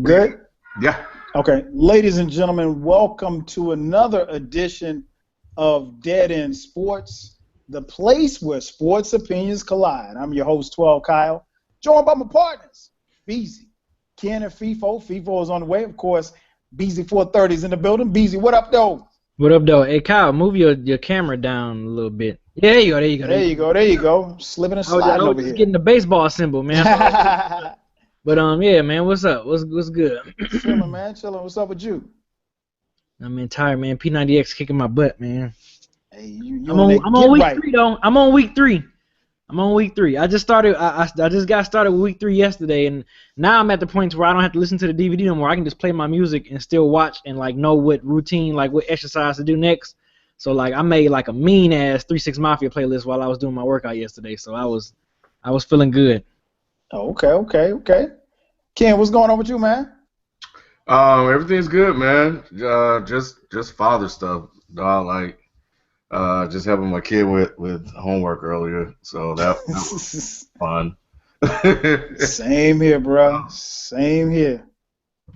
Good? Yeah. Okay. Ladies and gentlemen, welcome to another edition of Dead End Sports, the place where sports opinions collide. I'm your host, 12 Kyle, joined by my partners, Beezy, Ken, and FIFO. FIFO is on the way. Of course, Beezy 430 is in the building. Beezy, what up, though? What up, though? Hey, Kyle, move your camera down a little bit. Yeah, there you go. There you go. Slipping and sliding over here. I was just getting the baseball symbol, man. But yeah, man, what's up? What's good? Chilling, man. Chilling. What's up with you? I'm tired, man. P90X kicking my butt, man. Hey, I'm on week 3 though. I'm on week 3. I just started. I just got started with week 3 yesterday, and now I'm at the point where I don't have to listen to the DVD no more. I can just play my music and still watch and like know what routine, like what exercise to do next. So like I made like a mean ass 3-6 Mafia playlist while I was doing my workout yesterday. So I was feeling good. Oh, okay. Ken, what's going on with you, man? Everything's good, man. Just father stuff. Just helping my kid with homework earlier, so that was fun. Same here, bro. Same here.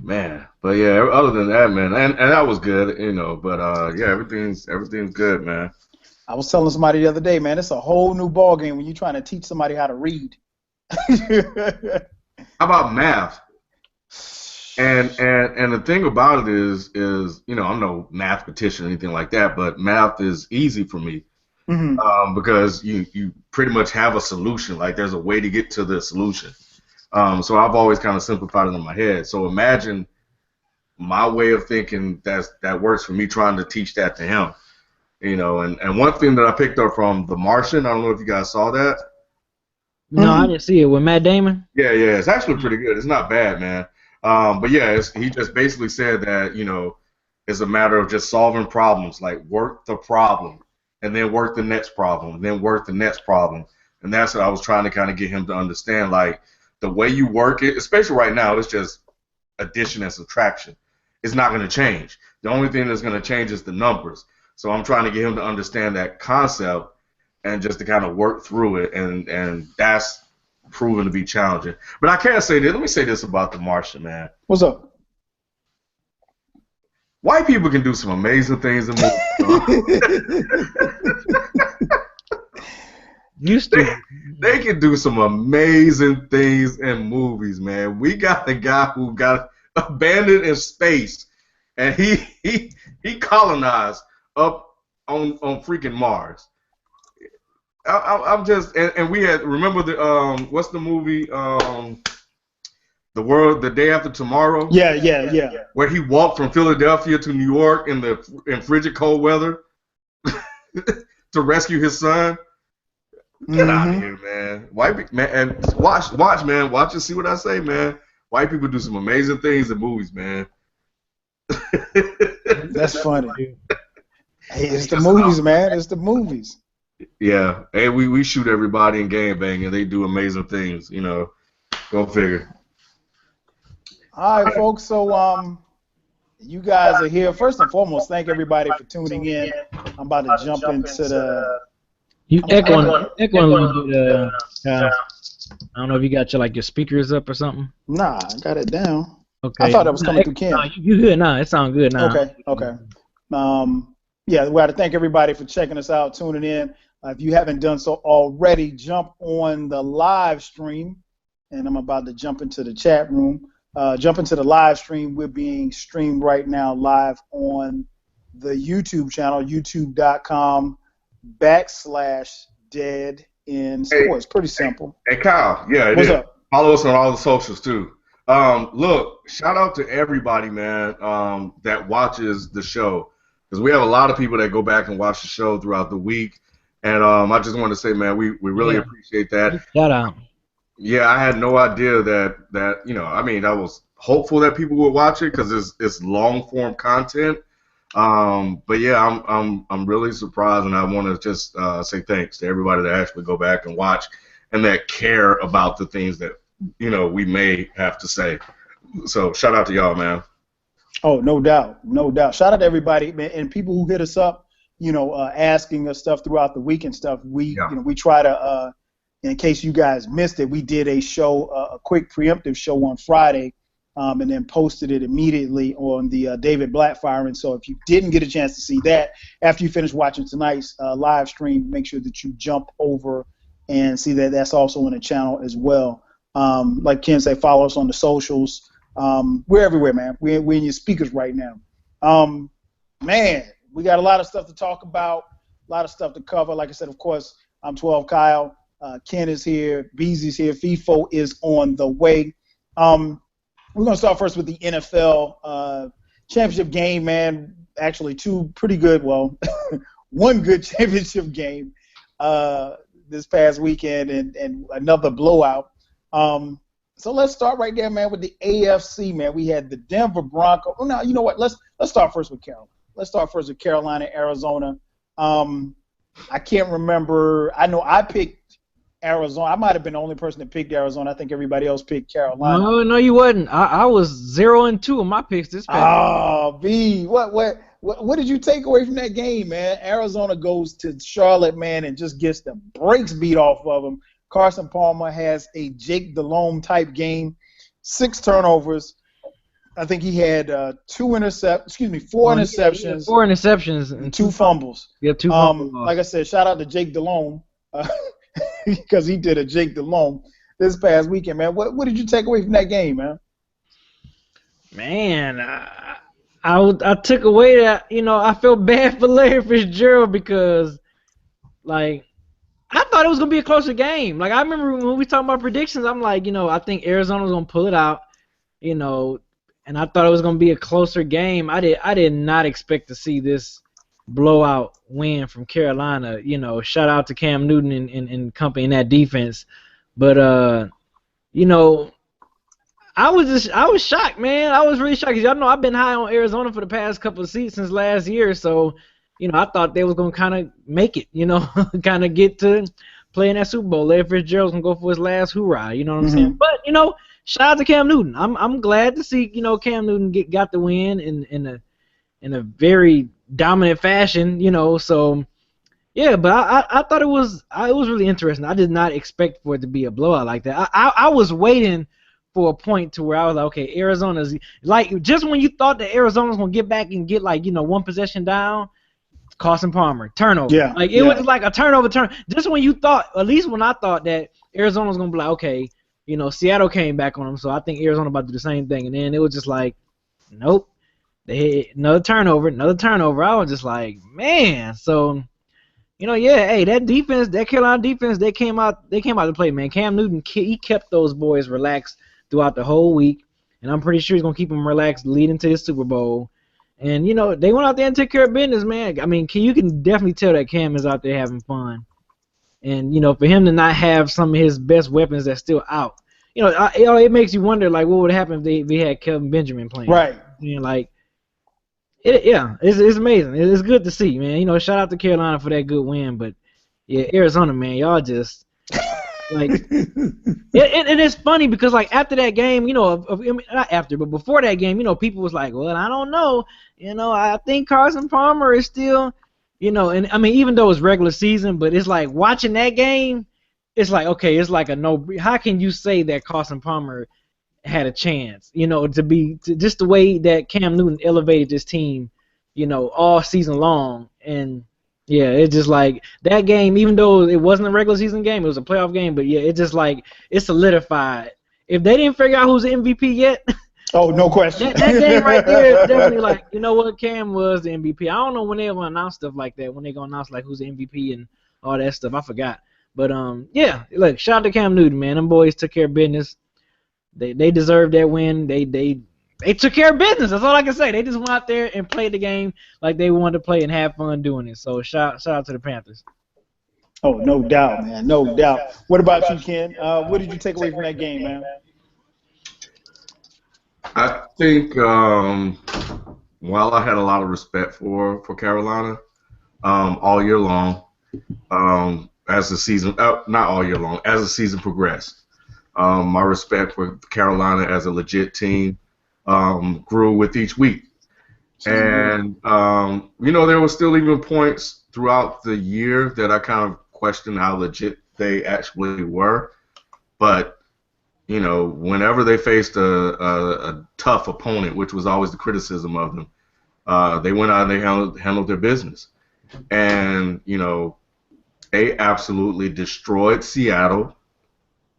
Man, but yeah, other than that, man, and that was good, you know. But yeah, everything's good, man. I was telling somebody the other day, man, it's a whole new ball game when you're trying to teach somebody how to read. How about math? And the thing about it is you know, I'm no mathematician or anything like that, but math is easy for me because you pretty much have a solution. Like there's a way to get to the solution. So I've always kind of simplified it in my head. So imagine my way of thinking that works for me trying to teach that to him. You know, and one thing that I picked up from The Martian, I don't know if you guys saw that. No, I didn't see it. With Matt Damon? Yeah, it's actually pretty good. It's not bad, man. But yeah, he just basically said that, you know, it's a matter of just solving problems, like work the problem, and then work the next problem, and then work the next problem. And that's what I was trying to kind of get him to understand, like the way you work it, especially right now, it's just addition and subtraction. It's not going to change. The only thing that's going to change is the numbers. So I'm trying to get him to understand that concept and just to kind of work through it, and that's proven to be challenging. But I can't say this. Let me say this about The Martian, man. What's up? White people can do some amazing things in movies. They can do some amazing things in movies, man. We got a guy who got abandoned in space, and he colonized up on freaking Mars. I'm just and we had remember the what's the movie The Day After Tomorrow? Yeah. Where he walked from Philadelphia to New York in frigid cold weather to rescue his son. Get out of here, man. White man, and watch, man. Watch and see what I say, man. White people do some amazing things in movies, man. That's funny. Hey, it's the movies, man. It's the movies. Yeah, hey, we shoot everybody in gangbang, and they do amazing things. You know, go figure. All right, folks. So you guys are here. First and foremost, thank everybody for tuning in. I'm about to jump into the. You echoing a little bit. I don't know if you got your speakers up or something. Nah, I got it down. Okay. I thought that was coming through Ken. No, you good now. It sounds good now. Okay. Yeah, we got to thank everybody for checking us out, tuning in. If you haven't done so already, jump on the live stream, and I'm about to jump into the chat room. Jump into the live stream. We're being streamed right now live on the YouTube channel, youtube.com/Dead End Sports. Pretty simple. Hey, Kyle. Yeah, What's up? Follow us on all the socials, too. Look, shout out to everybody, man, that watches the show. Because we have a lot of people that go back and watch the show throughout the week. And I just want to say, man, we really appreciate that. Shout out. Yeah, I had no idea that you know, I mean, I was hopeful that people would watch it because it's long form content. But yeah, I'm really surprised, and I want to just say thanks to everybody that actually go back and watch and that care about the things that, you know, we may have to say. So shout out to y'all, man. Oh, no doubt. Shout out to everybody, man, and people who hit us up, you know, asking us stuff throughout the week and stuff. We try to in case you guys missed it, we did a show, a quick preemptive show on Friday, and then posted it immediately on the David Blatt firing. So if you didn't get a chance to see that, after you finish watching tonight's live stream, make sure that you jump over and see that that's also on the channel as well. Like Ken said, follow us on the socials. We're everywhere, man. We're in your speakers right now. Man, we got a lot of stuff to talk about, a lot of stuff to cover. Like I said, of course, I'm 12 Kyle. Ken is here. Beezy's here. FIFO is on the way. We're going to start first with the NFL championship game, man. Actually, two pretty good, well, one good championship game this past weekend and another blowout. So let's start right there, man, with the AFC, man. We had the Denver Broncos. Oh, no, you know what? Let's start first with Carolina. Let's start first with Carolina, Arizona. I can't remember. I know I picked Arizona. I might have been the only person that picked Arizona. I think everybody else picked Carolina. No, you wasn't. I was 0-2 on my picks this past. Oh, B, what did you take away from that game, man? Arizona goes to Charlotte, man, and just gets the brakes beat off of them. Carson Palmer has a Jake Delhomme type game, 6 turnovers. I think he had 4 interceptions. 4 interceptions and 2 fumbles. Yeah, 2 fumbles. Like I said, shout out to Jake Delhomme because he did a Jake Delhomme this past weekend, man. What did you take away from that game, man? Man, I took away that, I felt bad for Larry Fitzgerald because, like, I thought it was going to be a closer game. Like, I remember when we talking about predictions, I'm like, I think Arizona was going to pull it out, and I thought it was going to be a closer game. I did not expect to see this blowout win from Carolina. Shout out to Cam Newton and company in that defense. But, I was shocked, man. I was really shocked. 'Cause y'all know I've been high on Arizona for the past couple of seasons since last year. So, I thought they was going to kind of make it, kind of get to play in that Super Bowl. Larry Fitzgerald's going to go for his last hoorah, you know what I'm saying? But, shout out to Cam Newton. I'm glad to see, Cam Newton got the win in a very dominant fashion, so yeah, but I thought it was really interesting. I did not expect for it to be a blowout like that. I was waiting for a point to where I was like, okay, Arizona's like, just when you thought that Arizona's gonna get back and get like, one possession down, Carson Palmer, turnover. Yeah. Like it was like a turnover. Just when you thought, at least when I thought that Arizona was gonna be like, okay, Seattle came back on them, so I think Arizona about to do the same thing, and then it was just like, nope. They had another turnover. I was just like, man. So, yeah. Hey, that defense, that Carolina defense, they came out to play, man. Cam Newton, he kept those boys relaxed throughout the whole week, and I'm pretty sure he's gonna keep them relaxed leading to the Super Bowl. And they went out there and took care of business, man. I mean, you can definitely tell that Cam is out there having fun. And for him to not have some of his best weapons that's still out, it makes you wonder, like, what would happen if they had Kelvin Benjamin playing? Right. It's amazing. It's good to see, man. Shout out to Carolina for that good win, but yeah, Arizona, man, y'all just like, and it's funny because like after that game, not after, but before that game, people was like, well, I don't know, I think Carson Palmer is still, and I mean, even though it's regular season, but it's like watching that game, it's like, okay, it's like a no. How can you say that Carson Palmer had a chance, to just the way that Cam Newton elevated this team, all season long. And yeah, it's just like that game, even though it wasn't a regular season game, it was a playoff game, but yeah, it's just like it's solidified. If they didn't figure out who's the MVP yet, oh, no question. that game right there is definitely like, you know what, Cam was the MVP. I don't know when they're gonna announce stuff like that, when they're gonna announce like who's the MVP and all that stuff. I forgot. But yeah, look, shout out to Cam Newton, man. Them boys took care of business. They deserved that win. They took care of business. That's all I can say. They just went out there and played the game like they wanted to play and have fun doing it. So shout out to the Panthers. Oh, no doubt, man. No doubt. What about you, Ken? What did you take away from that game, man? I think while I had a lot of respect for Carolina all year long, as the season not all year long, as the season progressed. My respect for Carolina as a legit team grew with each week. And, there were still even points throughout the year that I kind of questioned how legit they actually were. But you know, whenever they faced a tough opponent, which was always the criticism of them, they went out and they handled their business. And you know, they absolutely destroyed Seattle.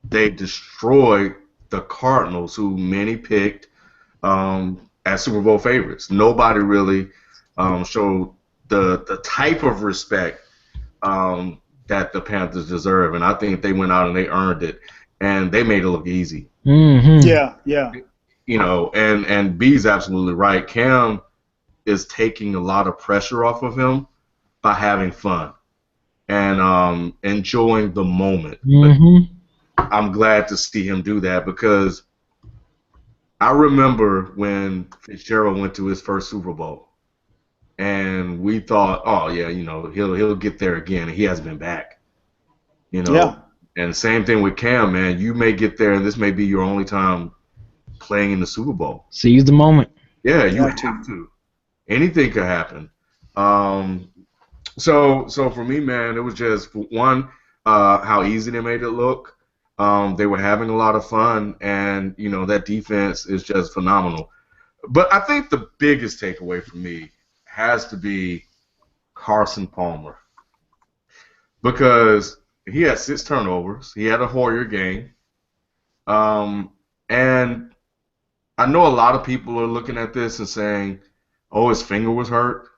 They destroyed the Cardinals, who many picked as Super Bowl favorites. Nobody really showed the type of respect that the Panthers deserve, and I think they went out and they earned it, and they made it look easy. Mm-hmm. Yeah. You know, and B's absolutely right. Cam is taking a lot of pressure off of him by having fun and enjoying the moment. Mm-hmm. I'm glad to see him do that because I remember when Fitzgerald went to his first Super Bowl, and we thought, oh yeah, you know, he'll get there again, and he hasn't been back. You know, Yeah. and same thing with Cam, man. You may get there, and this may be your only time playing in the Super Bowl. Seize the moment. Yeah, you have to. Anything could happen. So for me, man, it was just one, how easy they made it look. They were having a lot of fun, and you know that defense is just phenomenal. But I think the biggest takeaway for me has to be Carson Palmer, because he had 6 turnovers. He had a Hoyer game, and I know a lot of people are looking at this and saying, "Oh, his finger was hurt."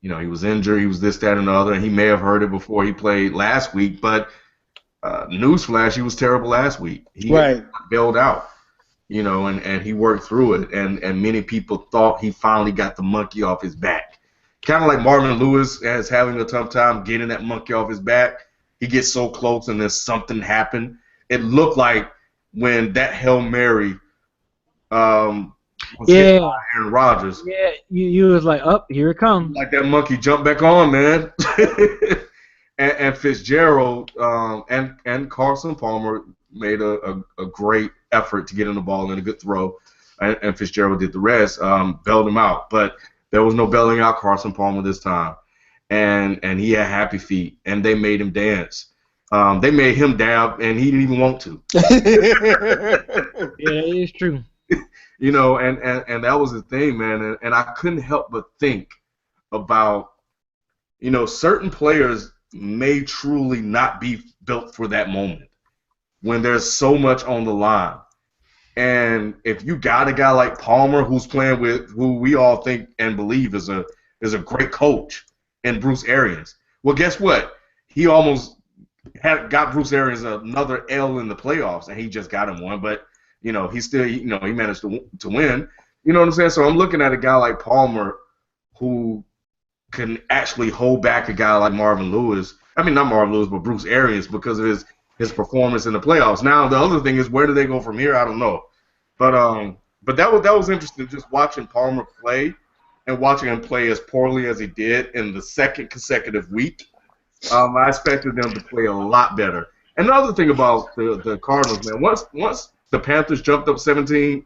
You know, he was injured. He was this, that, and the other, and he may have hurt it before he played last week. But newsflash, he was terrible last week. He got bailed out, you know, and he worked through it. And many people thought he finally got the monkey off his back. Kind of like Marvin Lewis is having a tough time getting that monkey off his back. He gets so close, and then something happened. It looked like when that Hail Mary was hit by Aaron Rodgers. Yeah, you was like, up, here it comes. Like that monkey jumped back on, man. and Fitzgerald and Carson Palmer made a great effort to get in the ball and a good throw, and Fitzgerald did the rest, bailed him out. But there was no bailing out Carson Palmer this time, and he had happy feet, and they made him dance. They made him dab, and he didn't even want to. Yeah, it's true. You know, and that was the thing, man. And I couldn't help but think about, you know, certain players may truly not be built for that moment when there's so much on the line. And if you got a guy like Palmer who's playing with who we all think and believe is a great coach in Bruce Arians, well, guess what? He almost got Bruce Arians another L in the playoffs, and he just got him one. But you know, he still, you know, he managed to win. You know what I'm saying? So I'm looking at a guy like Palmer who can actually hold back a guy like Marvin Lewis. I mean, not Marvin Lewis, but Bruce Arians, because of his performance in the playoffs. Now, the other thing is, where do they go from here? I don't know. But that was interesting, just watching Palmer play and watching him play as poorly as he did in the second consecutive week. I expected them to play a lot better. And the other thing about the Cardinals, man, once the Panthers jumped up 17-0,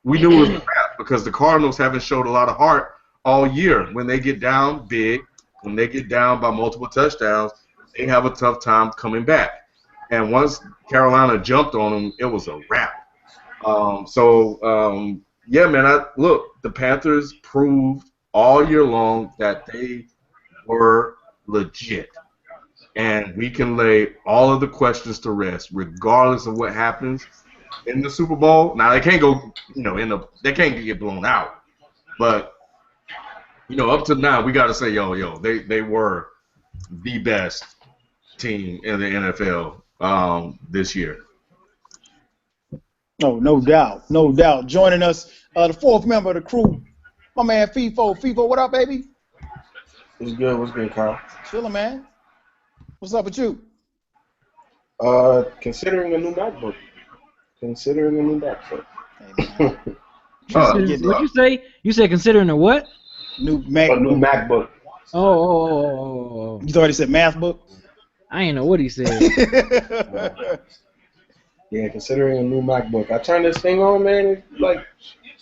we knew it was a wrap, because the Cardinals haven't showed a lot of heart all year. When they get down big, when they get down by multiple touchdowns, they have a tough time coming back. And once Carolina jumped on them, it was a wrap. Yeah, man, look, the Panthers proved all year long that they were legit. And we can lay all of the questions to rest, regardless of what happens in the Super Bowl. Now they can't go, you know, they can't get blown out, but you know, up to now, we got to say, they were the best team in the NFL this year. Oh, no doubt, no doubt. Joining us, the fourth member of the crew, my man FIFO. FIFO, what up, baby? What's good? What's good, Kyle? Chilling, man. What's up with you? Considering a new MacBook. Hey, What'd you say? You said considering a what? New MacBook. A new MacBook. Oh. You thought he said math book? I ain't know what he said. Yeah, considering a new MacBook. I turned this thing on, man. It's like,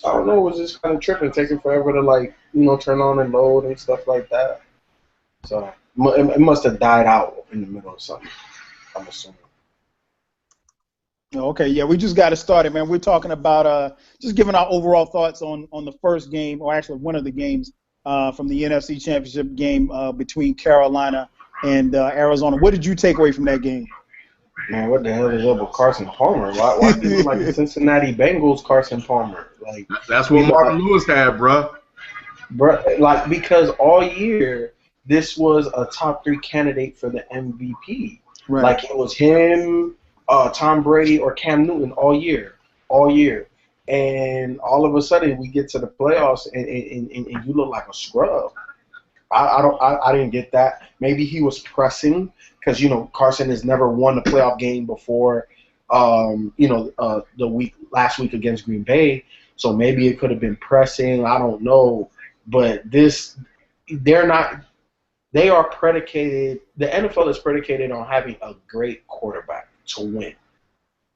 I don't know, it was just kind of tripping, taking forever to, like, you know, turn on and load and stuff like that. So It must have died out in the middle of something, I'm assuming. Okay, yeah, we just got to start it, man. We're talking about just giving our overall thoughts on the first game, or actually one of the games from the NFC Championship game between Carolina and Arizona. What did you take away from that game? Man, what the hell is up with Carson Palmer? Why he look like the Cincinnati Bengals Carson Palmer? Like That's what Marvin Lewis had, bruh. Like because all year this was a top 3 candidate for the MVP. Right. Like it was him, Tom Brady, or Cam Newton all year, and all of a sudden we get to the playoffs and you look like a scrub. I didn't get that. Maybe he was pressing because Carson has never won a playoff game before. The last week against Green Bay, so maybe it could have been pressing. I don't know, but they are predicated. The NFL is predicated on having a great quarterback to win.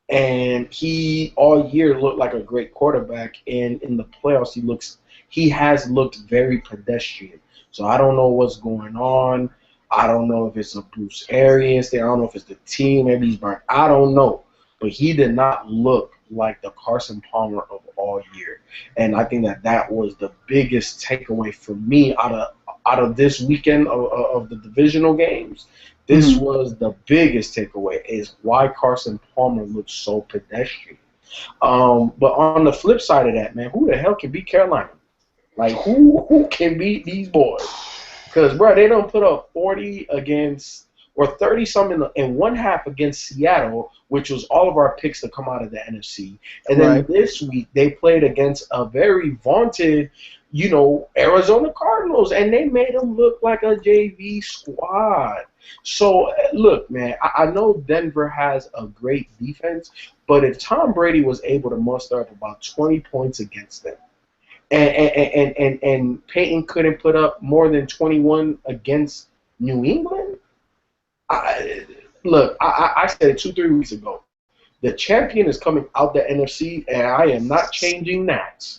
And he all year looked like a great quarterback, and in the playoffs he has looked very pedestrian. So I don't know what's going on. I don't know if it's a Bruce Arians thing. I don't know if it's the team. Maybe he's burnt. I don't know. But he did not look like the Carson Palmer of all year. And I think that was the biggest takeaway for me out of this weekend of the divisional games. This was the biggest takeaway, is why Carson Palmer looks so pedestrian. But on the flip side of that, man, who the hell can beat Carolina? Like, who can beat these boys? Because, bro, they don't put up 40 against, or 30-something in one half against Seattle, which was all of our picks to come out of the NFC. And then this week, they played against a very vaunted, Arizona Cardinals, and they made them look like a JV squad. So, look, man, I know Denver has a great defense, but if Tom Brady was able to muster up about 20 points against them, and Peyton couldn't put up more than 21 against New England, I said it 2-3 weeks ago. The champion is coming out the NFC, and I am not changing that.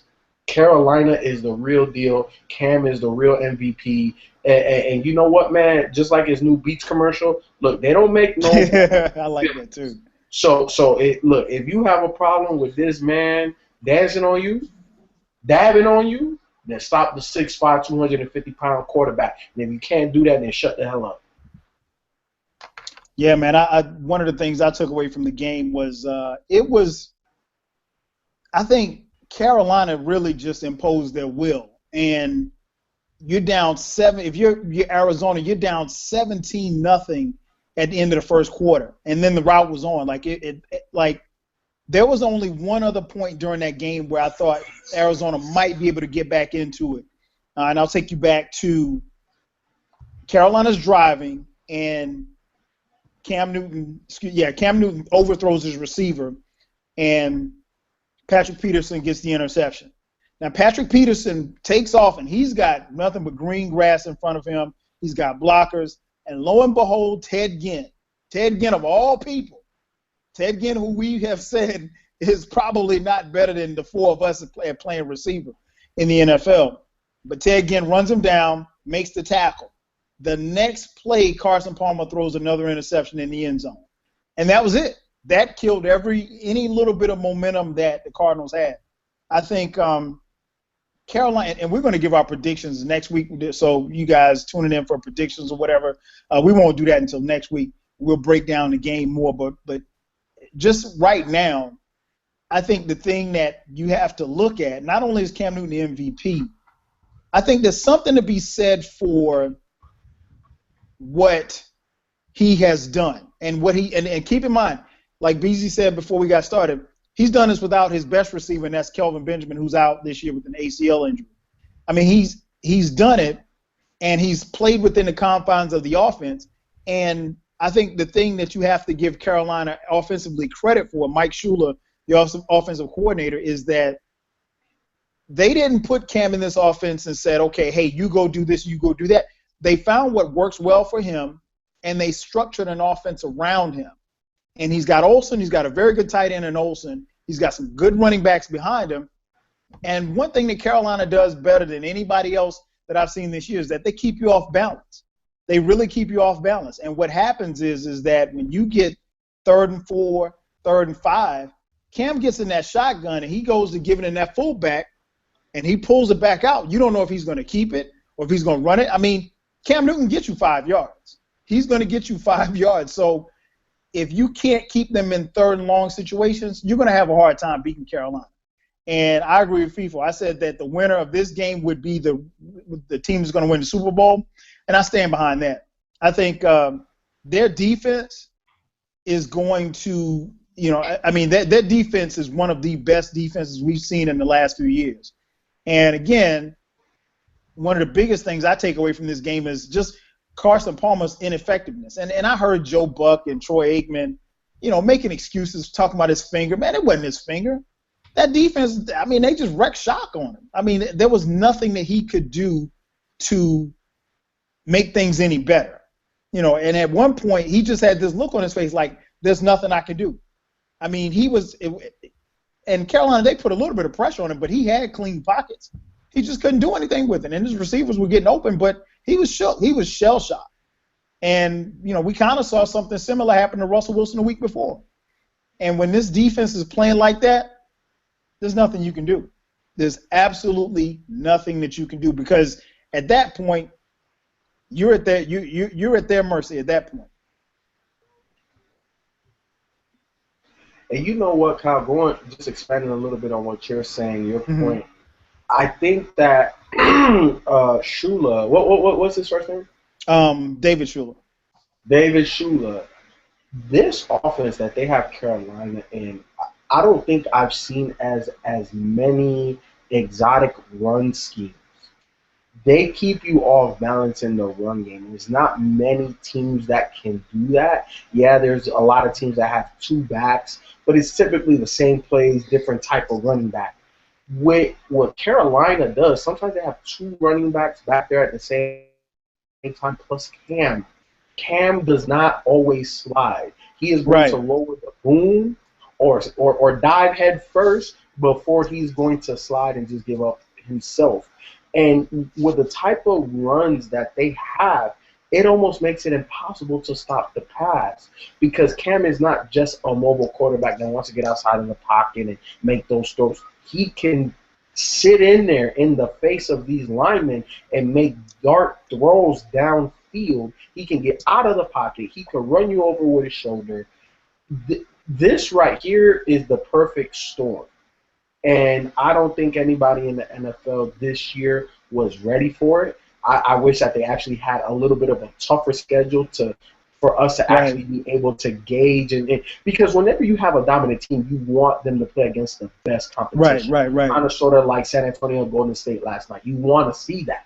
Carolina is the real deal. Cam is the real MVP. And you know what, man? Just like his new Beats commercial, look, they don't make no. I like that too. So if you have a problem with this man dancing on you, dabbing on you, then stop the 6'5", 250-pound quarterback. And if you can't do that, then shut the hell up. Yeah, man. One of the things I took away from the game was I think Carolina really just imposed their will, and you're down 7. If you're Arizona, you're down 17-0 at the end of the first quarter, and then the route was on. Like there was only one other point during that game where I thought Arizona might be able to get back into it, and I'll take you back to Carolina's driving, and Cam Newton overthrows his receiver, and Patrick Peterson gets the interception. Now, Patrick Peterson takes off, and he's got nothing but green grass in front of him. He's got blockers. And lo and behold, Ted Ginn of all people, Ted Ginn, who we have said is probably not better than the 4 of us playing receiver in the NFL. But Ted Ginn runs him down, makes the tackle. The next play, Carson Palmer throws another interception in the end zone. And that was it. That killed any little bit of momentum that the Cardinals had. I think Carolina, and we're going to give our predictions next week, so you guys tuning in for predictions or whatever, we won't do that until next week. We'll break down the game more, but just right now, I think the thing that you have to look at, not only is Cam Newton the MVP, I think there's something to be said for what he has done and what and keep in mind, like BZ said before we got started, he's done this without his best receiver, and that's Kelvin Benjamin, who's out this year with an ACL injury. I mean, he's done it, and he's played within the confines of the offense. And I think the thing that you have to give Carolina offensively credit for, Mike Shula, the offensive coordinator, is that they didn't put Cam in this offense and said, okay, hey, you go do this, you go do that. They found what works well for him, and they structured an offense around him. And he's got Olsen. He's got a very good tight end in Olsen. He's got some good running backs behind him. And one thing that Carolina does better than anybody else that I've seen this year is that they keep you off balance. they really keep you off balance. And what happens is that when you get 3rd and 4, 3rd and 5, Cam gets in that shotgun and he goes to give it in that fullback and he pulls it back out. You don't know if he's going to keep it or if he's going to run it. I mean, Cam Newton gets you 5 yards. He's going to get you 5 yards. So if you can't keep them in 3rd and long situations, you're going to have a hard time beating Carolina. And I agree with FIFO. I said that the winner of this game would be the team that's going to win the Super Bowl, and I stand behind that. I think their defense is going to, I mean, their defense is one of the best defenses we've seen in the last few years. And, again, one of the biggest things I take away from this game is just Carson Palmer's ineffectiveness. And I heard Joe Buck and Troy Aikman, making excuses, talking about his finger. Man, it wasn't his finger. That defense, I mean, they just wrecked shock on him. I mean, there was nothing that he could do to make things any better. And at one point, he just had this look on his face like, there's nothing I can do. I mean, and Carolina, they put a little bit of pressure on him, but he had clean pockets. He just couldn't do anything with it. And his receivers were getting open, but he was shell-shocked. And, we kind of saw something similar happen to Russell Wilson the week before. And when this defense is playing like that, there's nothing you can do. There's absolutely nothing that you can do because at that point, you're at their mercy at that point. And you know what, Kyle, just expanding a little bit on what you're saying, your point. I think that Shula, what's his first name? David Shula. David Shula. This offense that they have Carolina in, I don't think I've seen as many exotic run schemes. They keep you off balance in the run game. There's not many teams that can do that. Yeah, there's a lot of teams that have 2 backs, but it's typically the same plays, different type of running back. With what Carolina does, sometimes they have 2 running backs back there at the same time, plus Cam. Cam does not always slide. He is going to lower the boom or dive head first before he's going to slide and just give up himself. And with the type of runs that they have, it almost makes it impossible to stop the pass because Cam is not just a mobile quarterback that wants to get outside of the pocket and make those throws. He can sit in there in the face of these linemen and make dart throws downfield. He can get out of the pocket. He can run you over with his shoulder. This right here is the perfect storm. And I don't think anybody in the NFL this year was ready for it. I wish that they actually had a little bit of a tougher schedule for us to actually be able to gauge. And because whenever you have a dominant team, you want them to play against the best competition. Right. Kind of sort of like San Antonio and Golden State last night. You want to see that.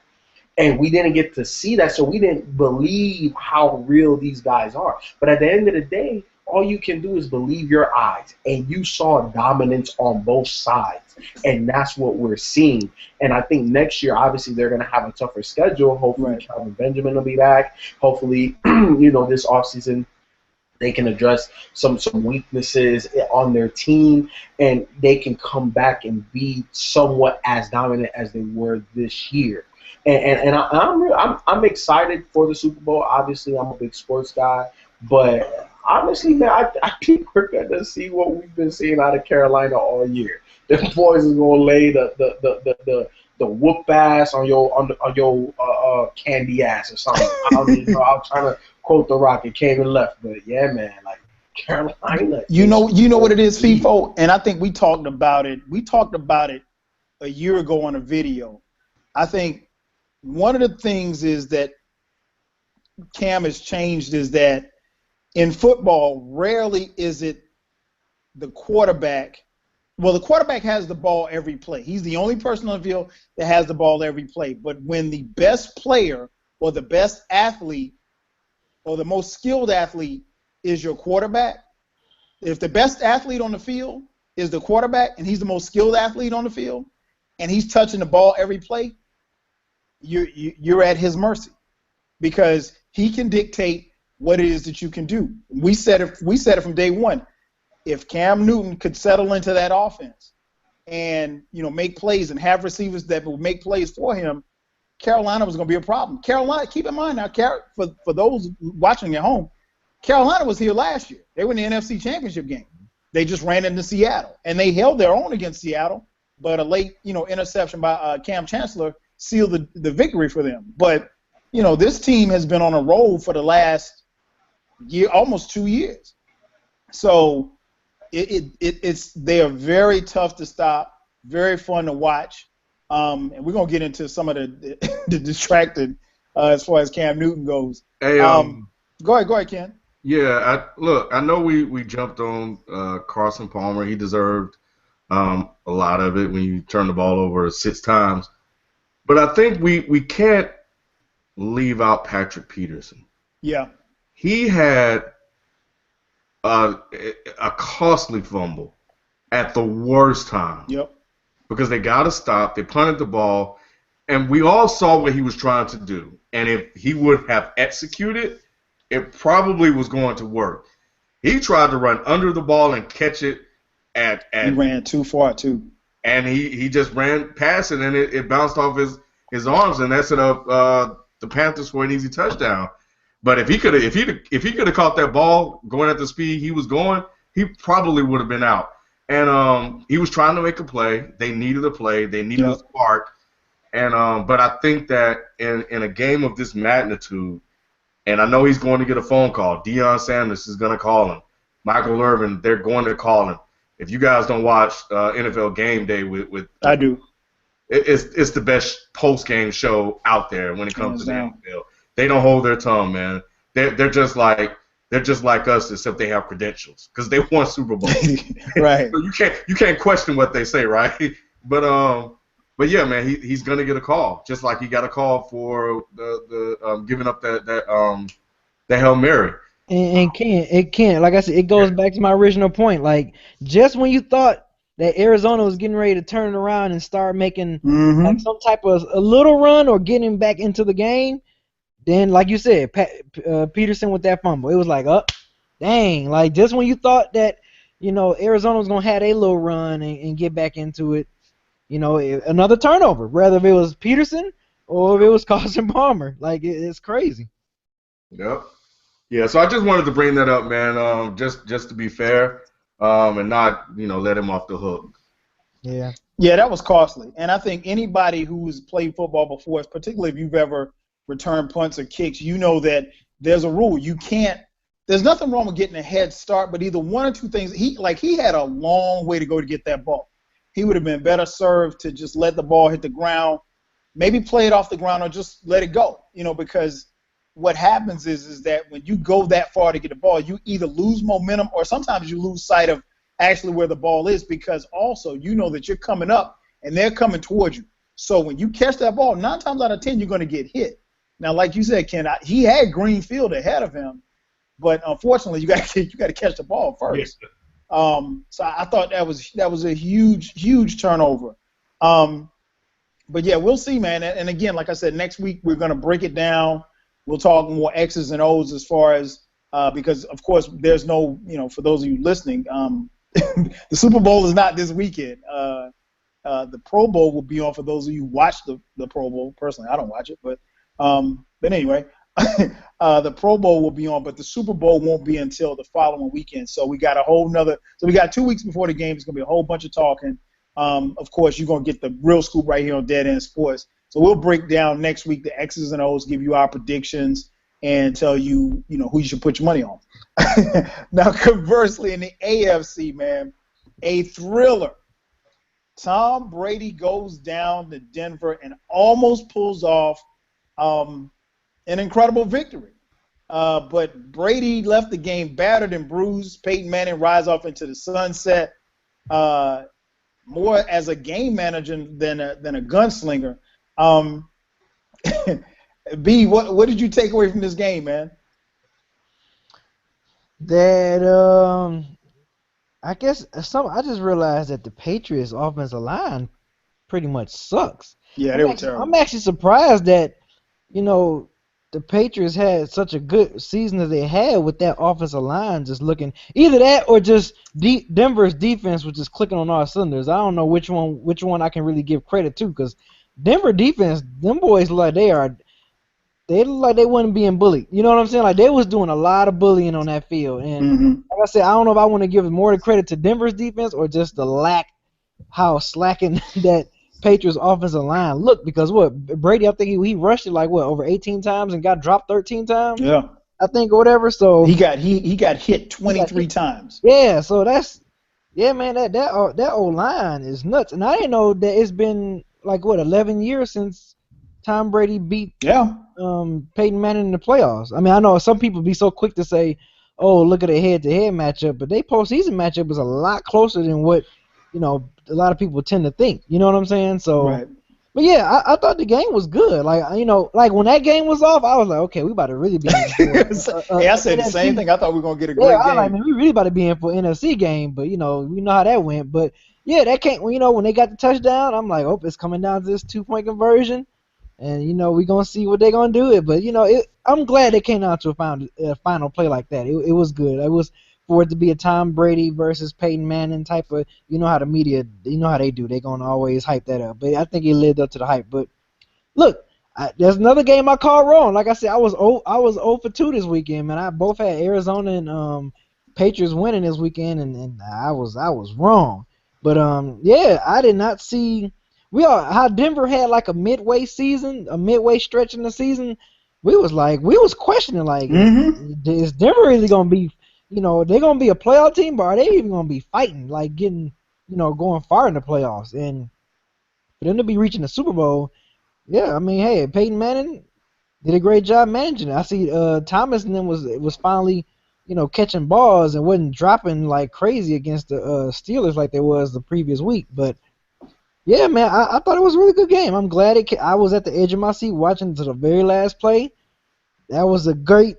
And we didn't get to see that, so we didn't believe how real these guys are. But at the end of the day, all you can do is believe your eyes. And you saw dominance on both sides. And that's what we're seeing. And I think next year, obviously, they're going to have a tougher schedule. Hopefully, Calvin Benjamin will be back. Hopefully, this offseason, they can address some weaknesses on their team. And they can come back and be somewhat as dominant as they were this year. And I'm excited for the Super Bowl. Obviously, I'm a big sports guy. But honestly, man, I think we're going to see what we've been seeing out of Carolina all year. The boys is going to lay the whoop ass on your candy ass or something. I don't even know. I'm trying to quote The Rock. It came and left, but yeah, man, like Carolina. You know what it is, FIFO, and I think we talked about it. We talked about it a year ago on a video. I think one of the things is that Cam has changed is that in football, rarely is it the quarterback. Well, the quarterback has the ball every play. He's the only person on the field that has the ball every play. But when the best player or the best athlete or the most skilled athlete is your quarterback, if the best athlete on the field is the quarterback and he's the most skilled athlete on the field and he's touching the ball every play, you're at his mercy because he can dictate what it is that you can do. We said it from day one. If Cam Newton could settle into that offense and make plays and have receivers that will make plays for him, Carolina was going to be a problem. Carolina, keep in mind now, for those watching at home, Carolina was here last year. They were in the NFC Championship game. They just ran into Seattle, and they held their own against Seattle, but a late, interception by Cam Chancellor sealed the victory for them. But, this team has been on a roll for the last year, almost 2 years. So they are very tough to stop, very fun to watch. And we're going to get into some of the distracted as far as Cam Newton goes. Hey, go ahead, Ken. Yeah, I know we jumped on Carson Palmer. He deserved a lot of it when you turn the ball over 6 times. But I think we can't leave out Patrick Peterson. Yeah. He had a costly fumble at the worst time. Yep. Because they got to stop. They punted the ball. And we all saw what he was trying to do. And if he would have executed, it probably was going to work. He tried to run under the ball and catch it at he ran too far, too. And he just ran past it, and it bounced off his arms, and that set up the Panthers for an easy touchdown. But if he could have caught that ball going at the speed he was going, he probably would have been out. And he was trying to make a play. They needed a play. They needed a spark. And but I think that in a game of this magnitude, and I know he's going to get a phone call. Deion Sanders is going to call him. Michael Irvin, they're going to call him. If you guys don't watch NFL Game Day with I do. It's the best post-game show out there when it comes to the NFL. They don't hold their tongue, man. They're just like us, except they have credentials because they won Super Bowl. Right. So you can't question what they say, right? But yeah, man, he's gonna get a call, just like he got a call for the giving up that Hail Mary. And it can't. Like I said, it goes back to my original point. Like, just when you thought that Arizona was getting ready to turn it around and start making like some type of a little run or getting back into the game, then, like you said, Peterson with that fumble, it was like, dang. Like, just when you thought that, Arizona was going to have a little run and get back into it, another turnover, whether if it was Peterson or if it was Carson Palmer. Like, it's crazy. Yep. Yeah, so I just wanted to bring that up, man, just to be fair, and not, let him off the hook. Yeah. Yeah, that was costly. And I think anybody who's played football before, particularly if you've ever returned punts or kicks, you know that there's a rule. There's nothing wrong with getting a head start, but either one or two things. He had a long way to go to get that ball. He would have been better served to just let the ball hit the ground, maybe play it off the ground or just let it go, because what happens is that when you go that far to get the ball, you either lose momentum or sometimes you lose sight of actually where the ball is, because also you know that you're coming up and they're coming towards you. So when you catch that ball, 9 times out of 10 you're going to get hit. Now, like you said, Ken, he had green field ahead of him, but unfortunately you got to catch the ball first. Yeah. So I thought that was a huge turnover. But yeah, we'll see, man. And again, like I said, next week we're going to break it down. We'll talk more X's and O's as far as because, of course, there's no, for those of you listening, the Super Bowl is not this weekend. The Pro Bowl will be on for those of you who watch the Pro Bowl. Personally, I don't watch it, but anyway, the Pro Bowl will be on, but the Super Bowl won't be until the following weekend. So we got we got 2 weeks before the game. It's going to be a whole bunch of talking. Of course, you're going to get the real scoop right here on Dead End Sports. So we'll break down next week the X's and O's, give you our predictions, and tell you, who you should put your money on. Now, conversely, in the AFC, man, a thriller. Tom Brady goes down to Denver and almost pulls off an incredible victory. But Brady left the game battered and bruised. Peyton Manning rides off into the sunset, more as a game manager than a gunslinger. B, what did you take away from this game, man? That I guess I just realized that the Patriots' offensive line pretty much sucks. Yeah, they were terrible. I'm actually surprised that the Patriots had such a good season as they had with that offensive line just looking either that or just Denver's defense was just clicking on all cylinders. I don't know which one I can really give credit to because Denver defense, them boys look like they look like they wasn't being bullied. You know what I'm saying? Like they was doing a lot of bullying on that field. And like I said, I don't know if I want to give more credit to Denver's defense or just the how slacking that Patriots offensive line looked, because Brady, I think he rushed it like over 18 times and got dropped 13 times. Yeah. I think, or whatever. So he got hit 23 times. Yeah, so man, that old line is nuts. And I didn't know that it's been like 11 years since Tom Brady beat Peyton Manning in the playoffs. I mean, I know some people be so quick to say, "Oh, look at a head-to-head matchup," but they postseason matchup is a lot closer than what a lot of people tend to think. You know what I'm saying? So, right. But yeah, I thought the game was good. Like like when that game was off, I was like, okay, we about to really be in for hey, I said NFC. The same thing. I thought we were gonna get a great game. I was like, man, we really about to be in for an NFC game. But we know how that went. But yeah, that can't. When they got the touchdown, I'm like, oh, it's coming down to this 2-point conversion, and we gonna see what they're gonna do it. But I'm glad they came down to a final play like that. It was good. It was for it to be a Tom Brady versus Peyton Manning type of, how the media, how they do. They're gonna always hype that up. But I think it lived up to the hype. But look, there's another game I called wrong. Like I said, I was 0 for 2 this weekend, man. I both had Arizona and Patriots winning this weekend, and I was wrong. But yeah, I did not see how Denver had like a midway stretch in the season. We was questioning like, is Denver really gonna be, they're gonna be a playoff team, but are they even gonna be fighting, like getting, going far in the playoffs? And for them to be reaching the Super Bowl, yeah, I mean, hey, Peyton Manning did a great job managing it. I see Thomas and them was finally, catching balls and wasn't dropping like crazy against the Steelers like they was the previous week. But yeah, man, I thought it was a really good game. I'm glad I was at the edge of my seat watching to the very last play. That was a great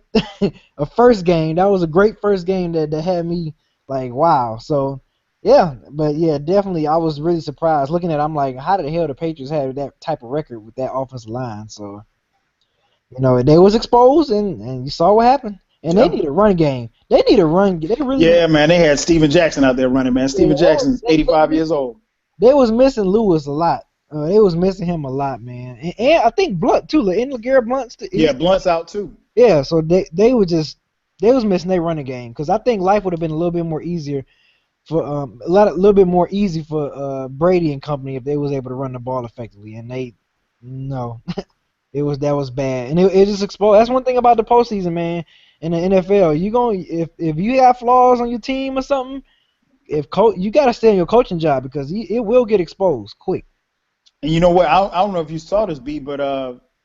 first game. That was a great first game that had me like, wow. So yeah, but yeah, definitely I was really surprised looking at it. I'm like, how the hell the Patriots have that type of record with that offensive line? So they was exposed, and you saw what happened. And they need a run game. They need a run. They really man. They had Steven Jackson out there running, man. Steven Jackson's 85 years old. They was missing Lewis a lot. They was missing him a lot, man. And I think Blunt too. And LeGarrette Blunt's Blunt's out too. Yeah, so they was missing their running game, because I think life would have been a little bit more easier for little bit more easy for Brady and company if they was able to run the ball effectively. And that was bad. And it just exposed. That's one thing about the postseason, man. In the NFL, if you have flaws on your team or something, you got to stay in your coaching job, because it will get exposed quick. And you know what? I don't know if you saw this, B, but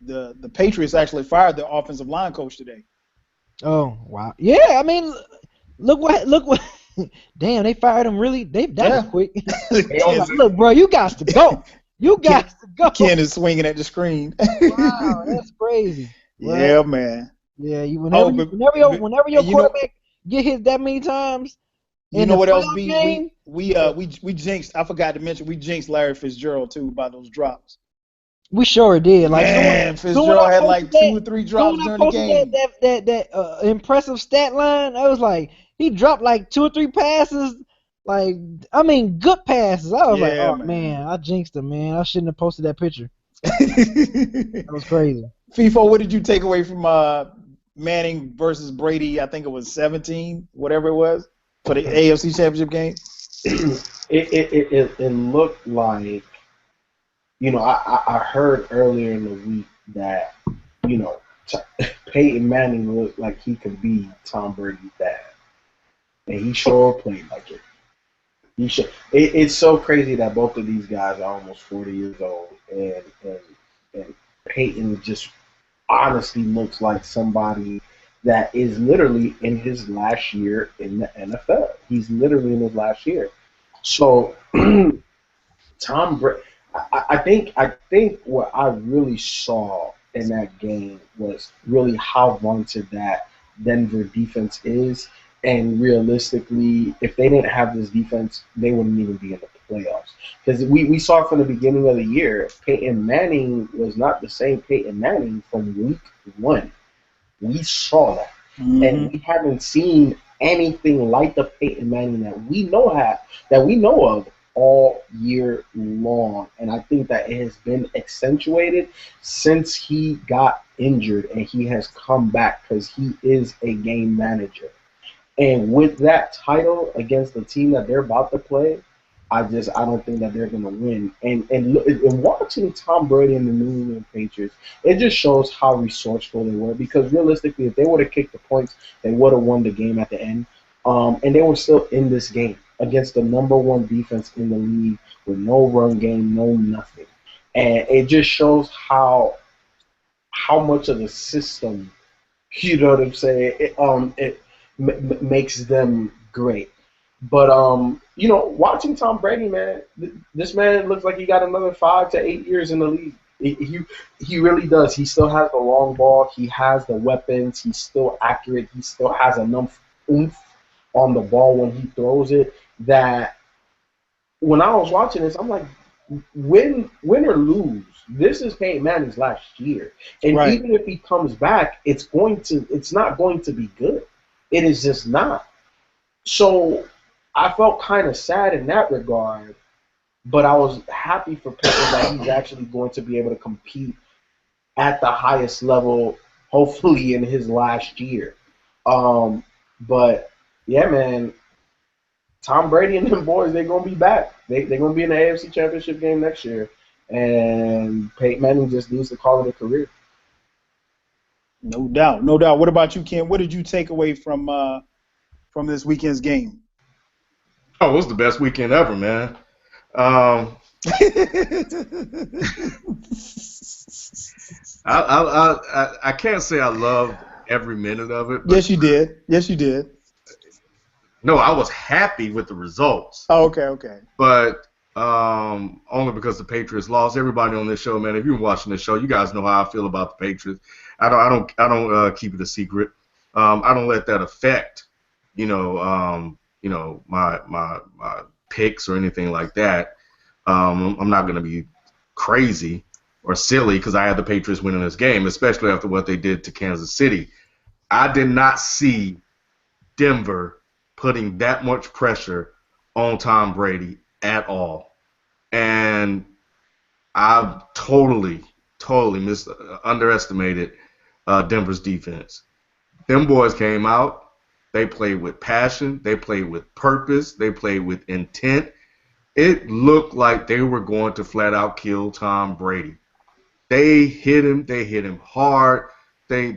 the Patriots actually fired their offensive line coach today. Oh wow! Yeah, I mean, look what. Damn, they fired him. Really? That was quick. Look, bro, you got to go. You got to go. Ken is swinging at the screen. Wow, that's crazy. Yeah, man. Yeah, whenever your quarterback get hit that many times. You know what else, B? We jinxed. I forgot to mention, we jinxed Larry Fitzgerald too by those drops. We sure did. Like, man, Fitzgerald had like 2 or 3 drops during the game. That impressive stat line, I was like, he dropped like 2 or 3 passes. Like, I mean, good passes. I was like, oh man, I jinxed him, man. I shouldn't have posted that picture. That was crazy. FIFO, what did you take away from Manning versus Brady? I think it was 17, whatever it was, for the AFC Championship game. It looked like, I heard earlier in the week that, Peyton Manning looked like he could be Tom Brady's dad, and he sure played like it. It's so crazy that both of these guys are almost 40 years old, and Peyton just honestly looks like somebody that is literally in his last year in the NFL. He's literally in his last year. So Tom Brady, I think what I really saw in that game was really how vaunted that Denver defense is. And realistically, if they didn't have this defense, they wouldn't even be in the playoffs. Because we saw from the beginning of the year, Peyton Manning was not the same Peyton Manning from week 1. We saw that. Mm-hmm. And we haven't seen anything like the Peyton Manning that we know of all year long. And I think that it has been accentuated since he got injured and he has come back because he is a game manager. And with that title against the team that they're about to play, I don't think that they're gonna win. And watching Tom Brady and the New England Patriots, it just shows how resourceful they were. Because realistically, if they would have kicked the points, they would have won the game at the end. And they were still in this game against the #1 defense in the league with no run game, no nothing. And it just shows how much of the system, you know what I'm saying, it makes them great. But watching Tom Brady, man, this man looks like he got another 5 to 8 years in the league. He really does. He still has the long ball. He has the weapons. He's still accurate. He still has enough oomph on the ball when he throws it that when I was watching this, I'm like, win or lose, this is Peyton Manning's last year. And Right. even if he comes back, it's not going to be good. It is just not. So I felt kind of sad in that regard, but I was happy for Peyton that he's actually going to be able to compete at the highest level, hopefully in his last year. But yeah, man, Tom Brady and them boys, they're going to be back. They're going to be in the AFC Championship game next year. And Peyton Manning just needs to call it a career. No doubt, no doubt. What about you, Ken? What did you take away from this weekend's game? Oh, it was the best weekend ever, man. I can't say I loved every minute of it. But Yes, you did. Yes, you did. no, I was happy with the results. Oh, okay. But only because the Patriots lost. Everybody on this show, man, if you're watching this show, you guys know how I feel about the Patriots. I don't keep it a secret. I don't let that affect, my picks or anything like that. I'm not going to be crazy or silly because I had the Patriots winning this game, especially after what they did to Kansas City. I did not see Denver putting that much pressure on Tom Brady at all. And I totally underestimated Denver's defense. Them boys came out. They played with passion. They played with purpose. They played with intent. It looked like they were going to flat out kill Tom Brady. They hit him. They hit him hard. They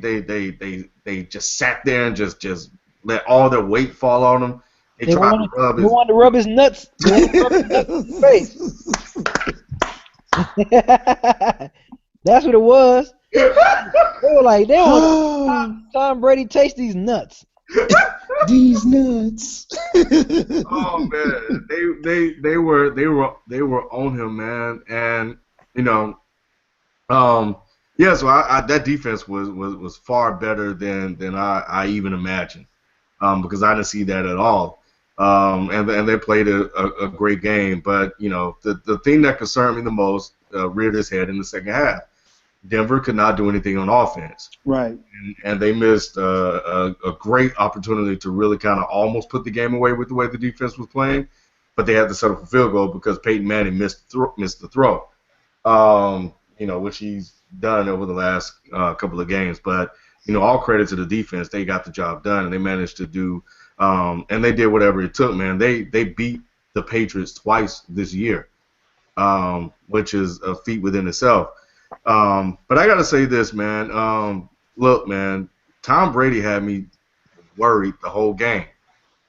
just sat there and just let all their weight fall on him. They tried to rub his nuts. They wanted to rub his nuts in his face. That's what it was. They were like, they want Tom Brady taste these nuts. These nuts. Oh man, they were on him, man, and so that defense was far better than I even imagined, because I didn't see that at all, and they played a great game, but the thing that concerned me the most reared its head in the second half. Denver could not do anything on offense. Right. And they missed a great opportunity to really kind of almost put the game away with the way the defense was playing, but they had to settle for field goal because Peyton Manning missed the throw, which he's done over the last couple of games. But, all credit to the defense. They got the job done, and they managed to do and they did whatever it took, man. They beat the Patriots twice this year, which is a feat within itself. But I got to say this, man. Look, man, Tom Brady had me worried the whole game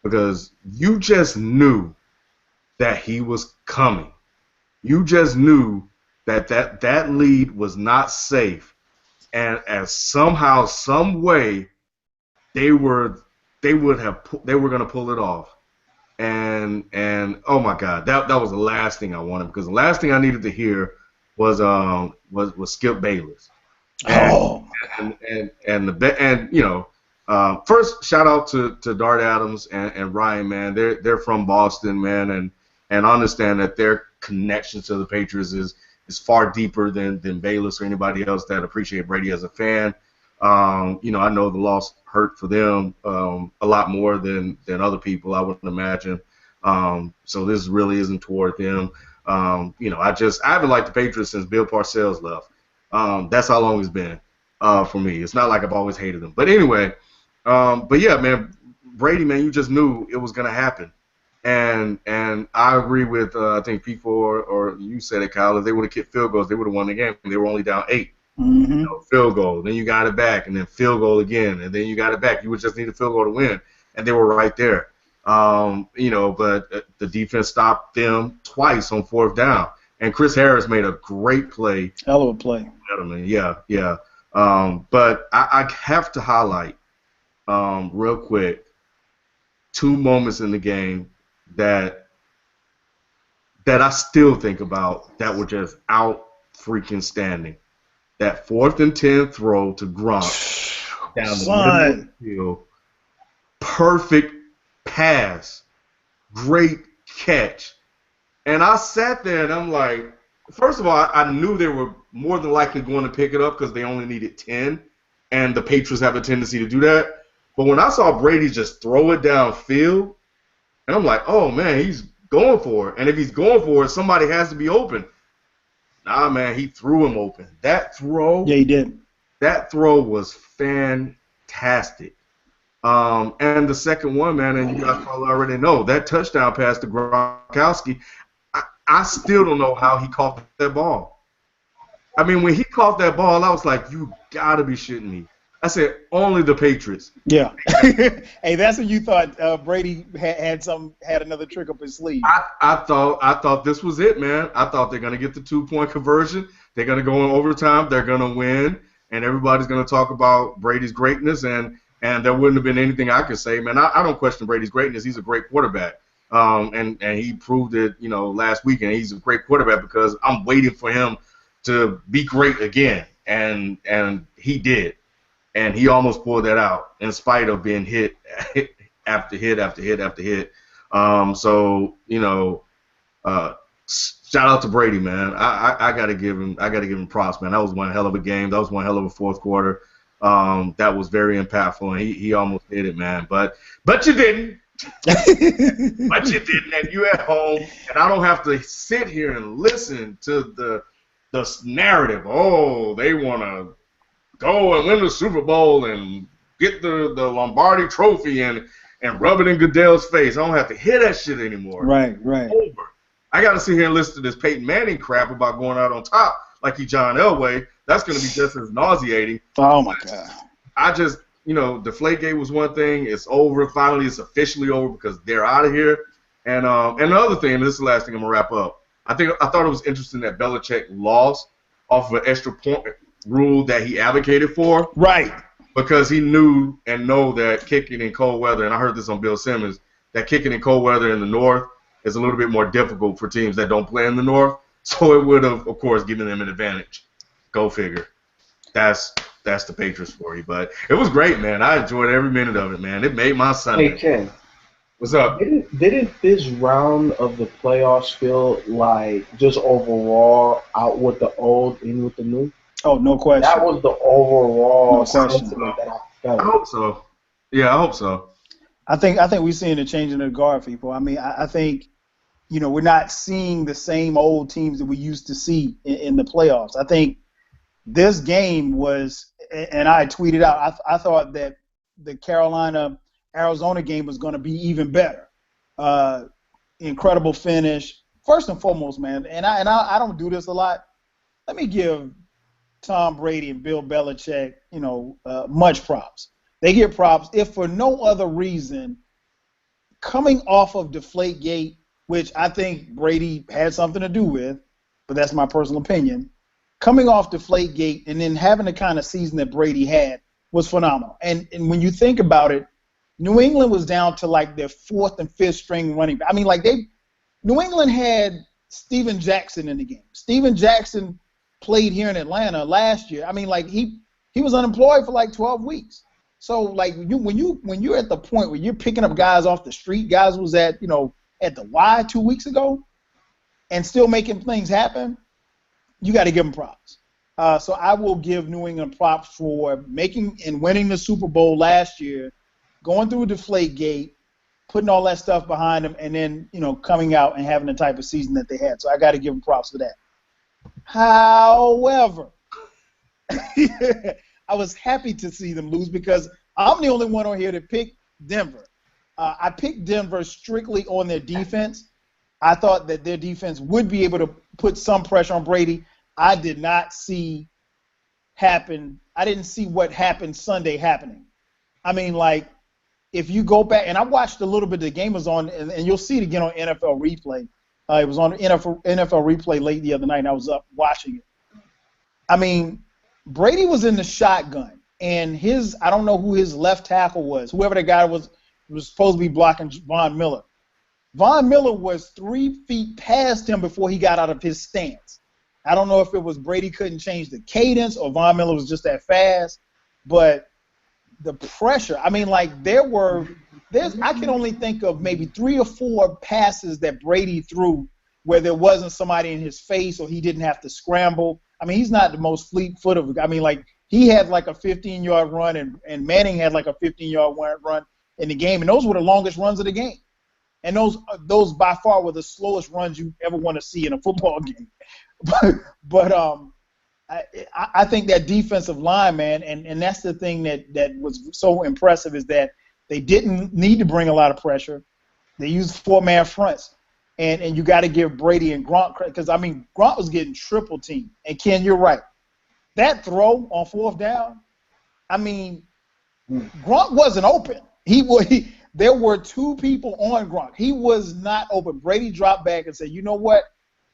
because you just knew that he was coming. You just knew that lead was not safe, and as somehow, some way, they were going to pull it off. And oh my God, that was the last thing I wanted, because the last thing I needed to hear was Skip Bayless. First shout out to Dart Adams and Ryan, man. They're from Boston, man, and understand that their connection to the Patriots is far deeper than Bayless or anybody else that appreciate Brady as a fan. I know the loss hurt for them a lot more than other people, I wouldn't imagine. So this really isn't toward them. I haven't liked the Patriots since Bill Parcells left. That's how long it's been for me. It's not like I've always hated them. But anyway, but yeah, man, Brady, man, you just knew it was going to happen. And I agree with I think people or you said it, Kyle. If they would have kicked field goals, they would have won the game. They were only down 8. Mm-hmm. Field goal, then you got it back, and then field goal again, and then you got it back. You would just need a field goal to win, and they were right there. But the defense stopped them twice on 4th down, and Chris Harris made a great play. Hell of a play. Yeah. But I have to highlight real quick 2 moments in the game that I still think about that were just out freaking standing. That 4th and 10 throw to Gronk down the middle of the field. Perfect pass. Great catch. And I sat there and I'm like, first of all, I knew they were more than likely going to pick it up because they only needed 10, and the Patriots have a tendency to do that. But when I saw Brady just throw it downfield, and I'm like, oh, man, he's going for it. And if he's going for it, somebody has to be open. Nah, man, he threw him open. That throw. Yeah, he did. That throw was fantastic. And the second one, man, and you guys probably already know, that touchdown pass to Gronkowski, I still don't know how he caught that ball. I mean, when he caught that ball, I was like, you got to be shitting me. I said, only the Patriots. Yeah. Hey, that's when you thought Brady had another trick up his sleeve. I thought this was it, man. I thought they're gonna get the 2-point conversion. They're gonna go in overtime. They're gonna win, and everybody's gonna talk about Brady's greatness. And there wouldn't have been anything I could say, man. I don't question Brady's greatness. He's a great quarterback. And he proved it, last weekend. He's a great quarterback because I'm waiting for him to be great again, and he did. And he almost pulled that out in spite of being hit after hit after hit after hit. Shout out to Brady, man. I gotta give him props, man. That was one hell of a game. That was one hell of a 4th quarter. That was very impactful, and he almost did it, man. But you didn't. But you didn't, and you at home, and I don't have to sit here and listen to the narrative. Oh, they want to go and win the Super Bowl and get the Lombardi trophy and rub it in Goodell's face. I don't have to hear that shit anymore. Right. Over. I got to sit here and listen to this Peyton Manning crap about going out on top like he John Elway. That's going to be just as nauseating. Oh, my God. I just, Deflategate was one thing. It's over. Finally, it's officially over because they're out of here. And the other thing, and this is the last thing I'm going to wrap up, I thought it was interesting that Belichick lost off of an extra point rule that he advocated for. Right. Because he knew and know that kicking in cold weather, and I heard this on Bill Simmons, that kicking in cold weather in the North is a little bit more difficult for teams that don't play in the North. So it would have, of course, given them an advantage. Go figure. That's the Patriots for you. But it was great, man. I enjoyed every minute of it, man. It made my Sunday. Hey, Ken. What's up? Didn't this round of the playoffs feel like just overall out with the old, in with the new? Oh, no question. That was the overall sentiment that I felt. I hope so. Yeah, I hope so. I think we're seeing a change in the guard, people. I mean, I think, we're not seeing the same old teams that we used to see in the playoffs. I think this game was, and I tweeted out, I thought that the Carolina-Arizona game was going to be even better. Incredible finish. First and foremost, man, and I don't do this a lot. Let me give Tom Brady and Bill Belichick, much props. They get props, if for no other reason, coming off of Deflategate, which I think Brady had something to do with, but that's my personal opinion. Coming off Deflategate and then having the kind of season that Brady had was phenomenal. And when you think about it, New England was down to like their 4th and 5th string running back. I mean, New England had Steven Jackson in the game. Steven Jackson played here in Atlanta last year. I mean, like he was unemployed for like 12 weeks. So like when you're at the point where you're picking up guys off the street, guys was at the Y 2 weeks ago, and still making things happen, you got to give them props. So I will give New England props for making and winning the Super Bowl last year, going through Deflategate, putting all that stuff behind them, and then, coming out and having the type of season that they had. So I got to give them props for that. However, I was happy to see them lose because I'm the only one on here that picked Denver. I picked Denver strictly on their defense. I thought that their defense would be able to put some pressure on Brady. I did not see happen. I didn't see what happened Sunday happening. I mean, like, if you go back, and I watched a little bit, the game was on, and you'll see it again on NFL replay. It was on NFL replay late the other night, and I was up watching it. I mean, Brady was in the shotgun, and I don't know who his left tackle was, whoever the guy was supposed to be blocking Von Miller. Von Miller was 3 feet past him before he got out of his stance. I don't know if it was Brady couldn't change the cadence or Von Miller was just that fast, but the pressure, I mean, like, I can only think of maybe 3 or 4 passes that Brady threw where there wasn't somebody in his face or he didn't have to scramble. I mean, he's not the most fleet-footed. I mean, like, he had like a 15-yard run and Manning had like a 15-yard run in the game, and those were the longest runs of the game. And those by far were the slowest runs you ever want to see in a football game. But I think that defensive line, man, and that's the thing that was so impressive is that they didn't need to bring a lot of pressure. They used 4-man fronts. And you got to give Brady and Gronk credit because, I mean, Gronk was getting triple teamed. And, Ken, you're right. That throw on 4th down, I mean, Gronk wasn't open. There were 2 people on Gronk. He was not open. Brady dropped back and said, you know what?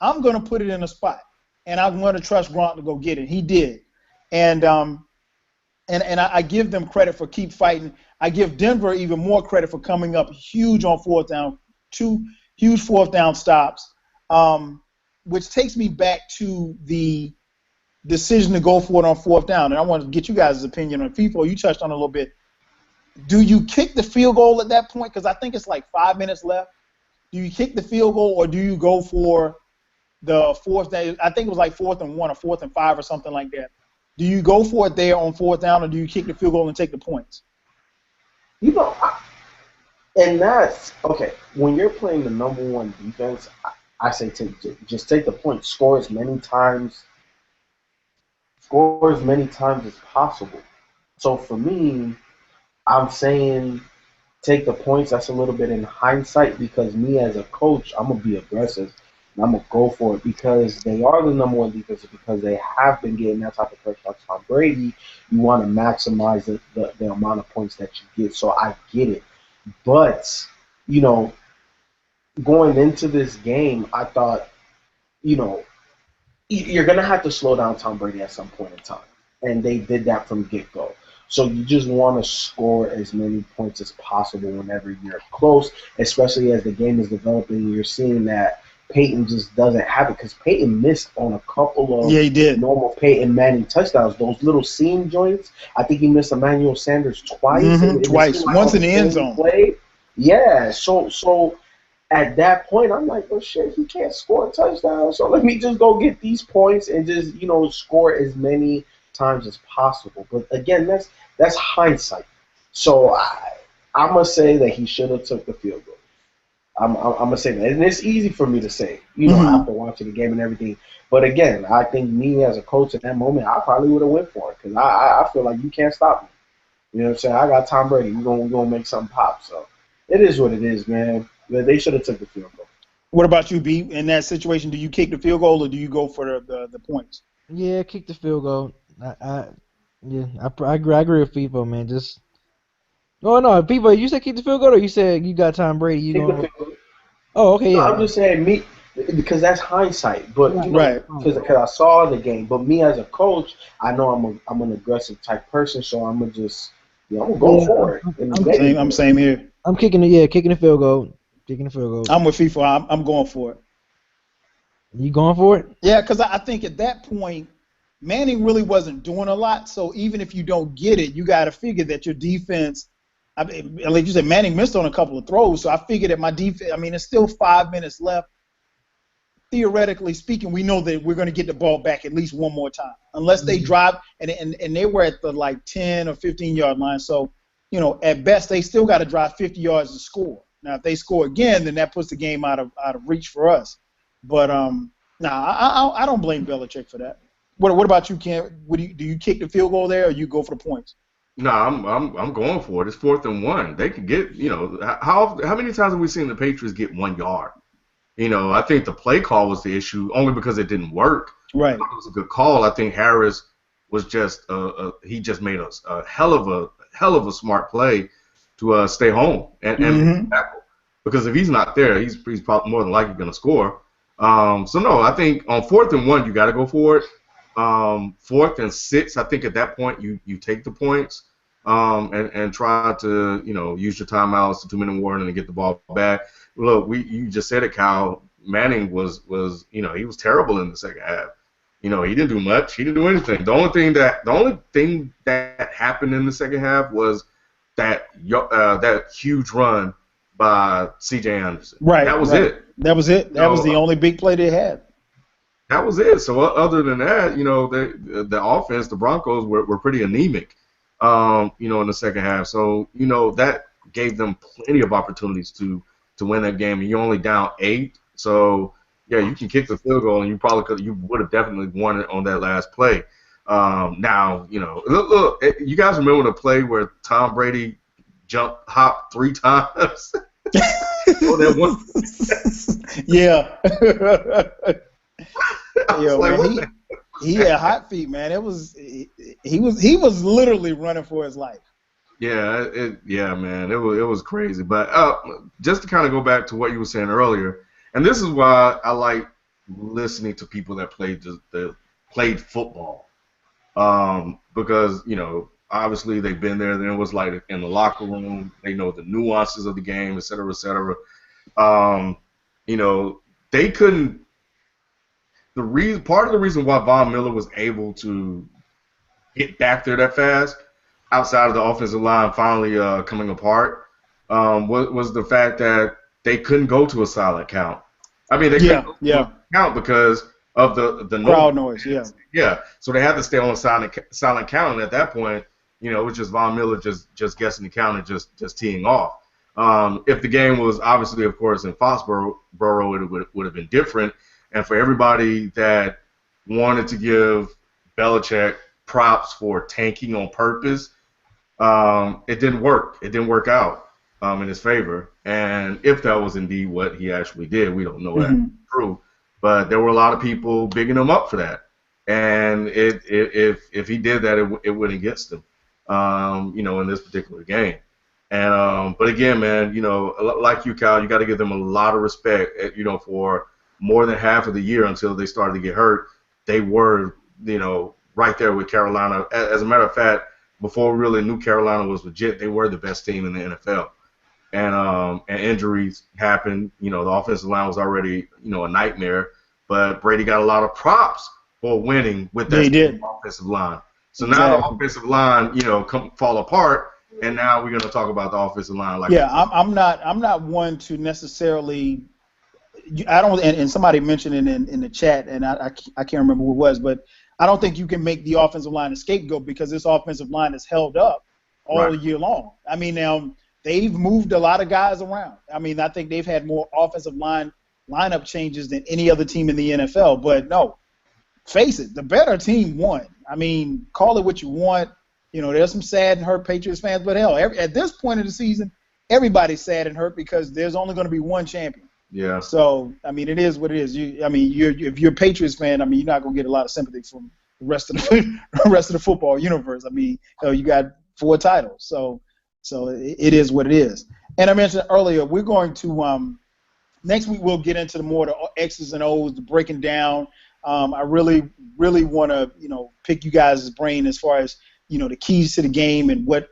I'm going to put it in a spot, and I'm going to trust Gronk to go get it. He did. And I give them credit for keep fighting. I give Denver even more credit for coming up huge on 4th down, 2 huge 4th down stops, which takes me back to the decision to go for it on 4th down. And I want to get you guys' opinion on FIFA. You touched on it a little bit. Do you kick the field goal at that point? Because I think it's like 5 minutes left. Do you kick the field goal or do you go for the 4th down? I think it was like 4th and 1 or 4th and 5 or something like that. Do you go for it there on 4th down or do you kick the field goal and take the points? And that's okay. When you're playing the number 1 defense, I say just take the point. Score as many times as possible. So for me, I'm saying take the points. That's a little bit in hindsight because me as a coach, I'm gonna be aggressive and I'm gonna go for it because they are the number 1 defense because they have been getting that type of pressure on Tom Brady. You want to maximize the amount of points that you get. So I get it. But, going into this game, I thought, you're going to have to slow down Tom Brady at some point in time. And they did that from get-go. So you just want to score as many points as possible whenever you're close, especially as the game is developing. You're seeing that Peyton just doesn't have it because Peyton missed on a couple of normal Peyton Manning touchdowns. Those little seam joints. I think he missed Emmanuel Sanders twice. Twice. Once in the end zone. Yeah. So at that point, I'm like, oh shit, he can't score a touchdown. So let me just go get these points and just score as many times as possible. But again, that's hindsight. So I'm gonna say that he should have took the field goal. I'm gonna say that, and it's easy for me to say, after watching the game and everything. But again, I think me as a coach at that moment, I probably would have went for it because I feel like you can't stop me. You know what I'm saying? I got Tom Brady. We're gonna make something pop. So it is what it is, man. They should have took the field goal. What about you, B? In that situation, do you kick the field goal or do you go for the points? Yeah, kick the field goal. I agree with FIFA, man. Just no, FIFA. You said kick the field goal, or you said you got Tom Brady? You going? Oh, okay, yeah. No, I'm just saying me because that's hindsight, but because I saw the game. But me as a coach, I know I'm an aggressive type person, so I'm gonna just I'm gonna go for it. I'm same here. I'm kicking the field goal. Kicking the field goal. I'm with FIFA. I'm going for it. You going for it? Yeah, because I think at that point, Manning really wasn't doing a lot. So even if you don't get it, you got to figure that your defense. I mean, like you said, Manning missed on a couple of throws. So I figured that my defense. I mean, it's still 5 minutes left. Theoretically speaking, we know that we're going to get the ball back at least one more time, unless they drive and they were at the like 10 or 15 yard line. So at best they still got to drive 50 yards to score. Now, if they score again, then that puts the game out of reach for us. But I don't blame Belichick for that. What about you, Ken? Do you kick the field goal there, or you go for the points? No, I'm going for it. It's 4th and 1. They could get, how many times have we seen the Patriots get 1 yard? I think the play call was the issue only because it didn't work. Right. It was a good call. I think Harris was just he just made a hell of a smart play to stay home and tackle, because if he's not there, he's probably more than likely going to score. So no, I think on 4th and 1 you got to go for it. 4th and 6, I think at that point you take the points and try to use your timeouts, the 2-minute warning, and get the ball back. Look, you just said it, Kyle. Manning was he was terrible in the second half. He didn't do much. He didn't do anything. The only thing that happened in the second half was that huge run by C.J. Anderson. Right. That was it. That was it. That was the only big play they had. That was it. So other than that, the offense, the Broncos were pretty anemic, in the second half. So that gave them plenty of opportunities to win that game, and you're only down 8. So yeah, you can kick the field goal, and you would have definitely won it on that last play. Now, look, you guys remember the play where Tom Brady hopped 3 times? That one. Yeah. Man, he had hot feet, man. He was literally running for his life. Yeah, man, it was crazy. But just to kind of go back to what you were saying earlier, and this is why I like listening to people that played football, because obviously they've been there. Then it was like in the locker room. They know the nuances of the game, et cetera, et cetera. They couldn't. Part of the reason why Von Miller was able to get back there that fast, outside of the offensive line finally coming apart, was the fact that they couldn't go to a silent count. I mean, they couldn't go to a count because of the crowd noise. Yeah. Yeah. So they had to stay on a silent count, and at that point, it was just Von Miller just guessing the count and just teeing off. If the game was obviously, of course, in Foxborough, it would have been different. And for everybody that wanted to give Belichick props for tanking on purpose, it didn't work. It didn't work out in his favor. And if that was indeed what he actually did, we don't know that true. But there were a lot of people bigging him up for that. And if he did that, it went against him, in this particular game. And but again, man, like you, Kyle, you got to give them a lot of respect. For more than half of the year until they started to get hurt, they were, right there with Carolina. As a matter of fact, before we really knew Carolina was legit, they were the best team in the NFL. And injuries happened. The offensive line was already, a nightmare. But Brady got a lot of props for winning with that offensive line. So now the offensive line, fall apart, and now we're going to talk about the offensive line. I'm not one to necessarily. I don't, and somebody mentioned it in the chat, and I can't remember who it was, but I don't think you can make the offensive line a scapegoat because this offensive line is held up all year long. I mean, now they've moved a lot of guys around. I mean, I think they've had more offensive lineup changes than any other team in the NFL. But no, face it, the better team won. I mean, call it what you want. There's some sad and hurt Patriots fans, but hell, at this point of the season, everybody's sad and hurt because there's only going to be one champion. Yeah. So, I mean, it is what it is. If you're a Patriots fan, I mean, you're not going to get a lot of sympathy from the rest of the football universe. I mean, you got 4 titles. So it is what it is. And I mentioned earlier, we're going to next week we'll get into the X's and O's, the breaking down. I really want to, pick you guys' brain as far as, the keys to the game and what,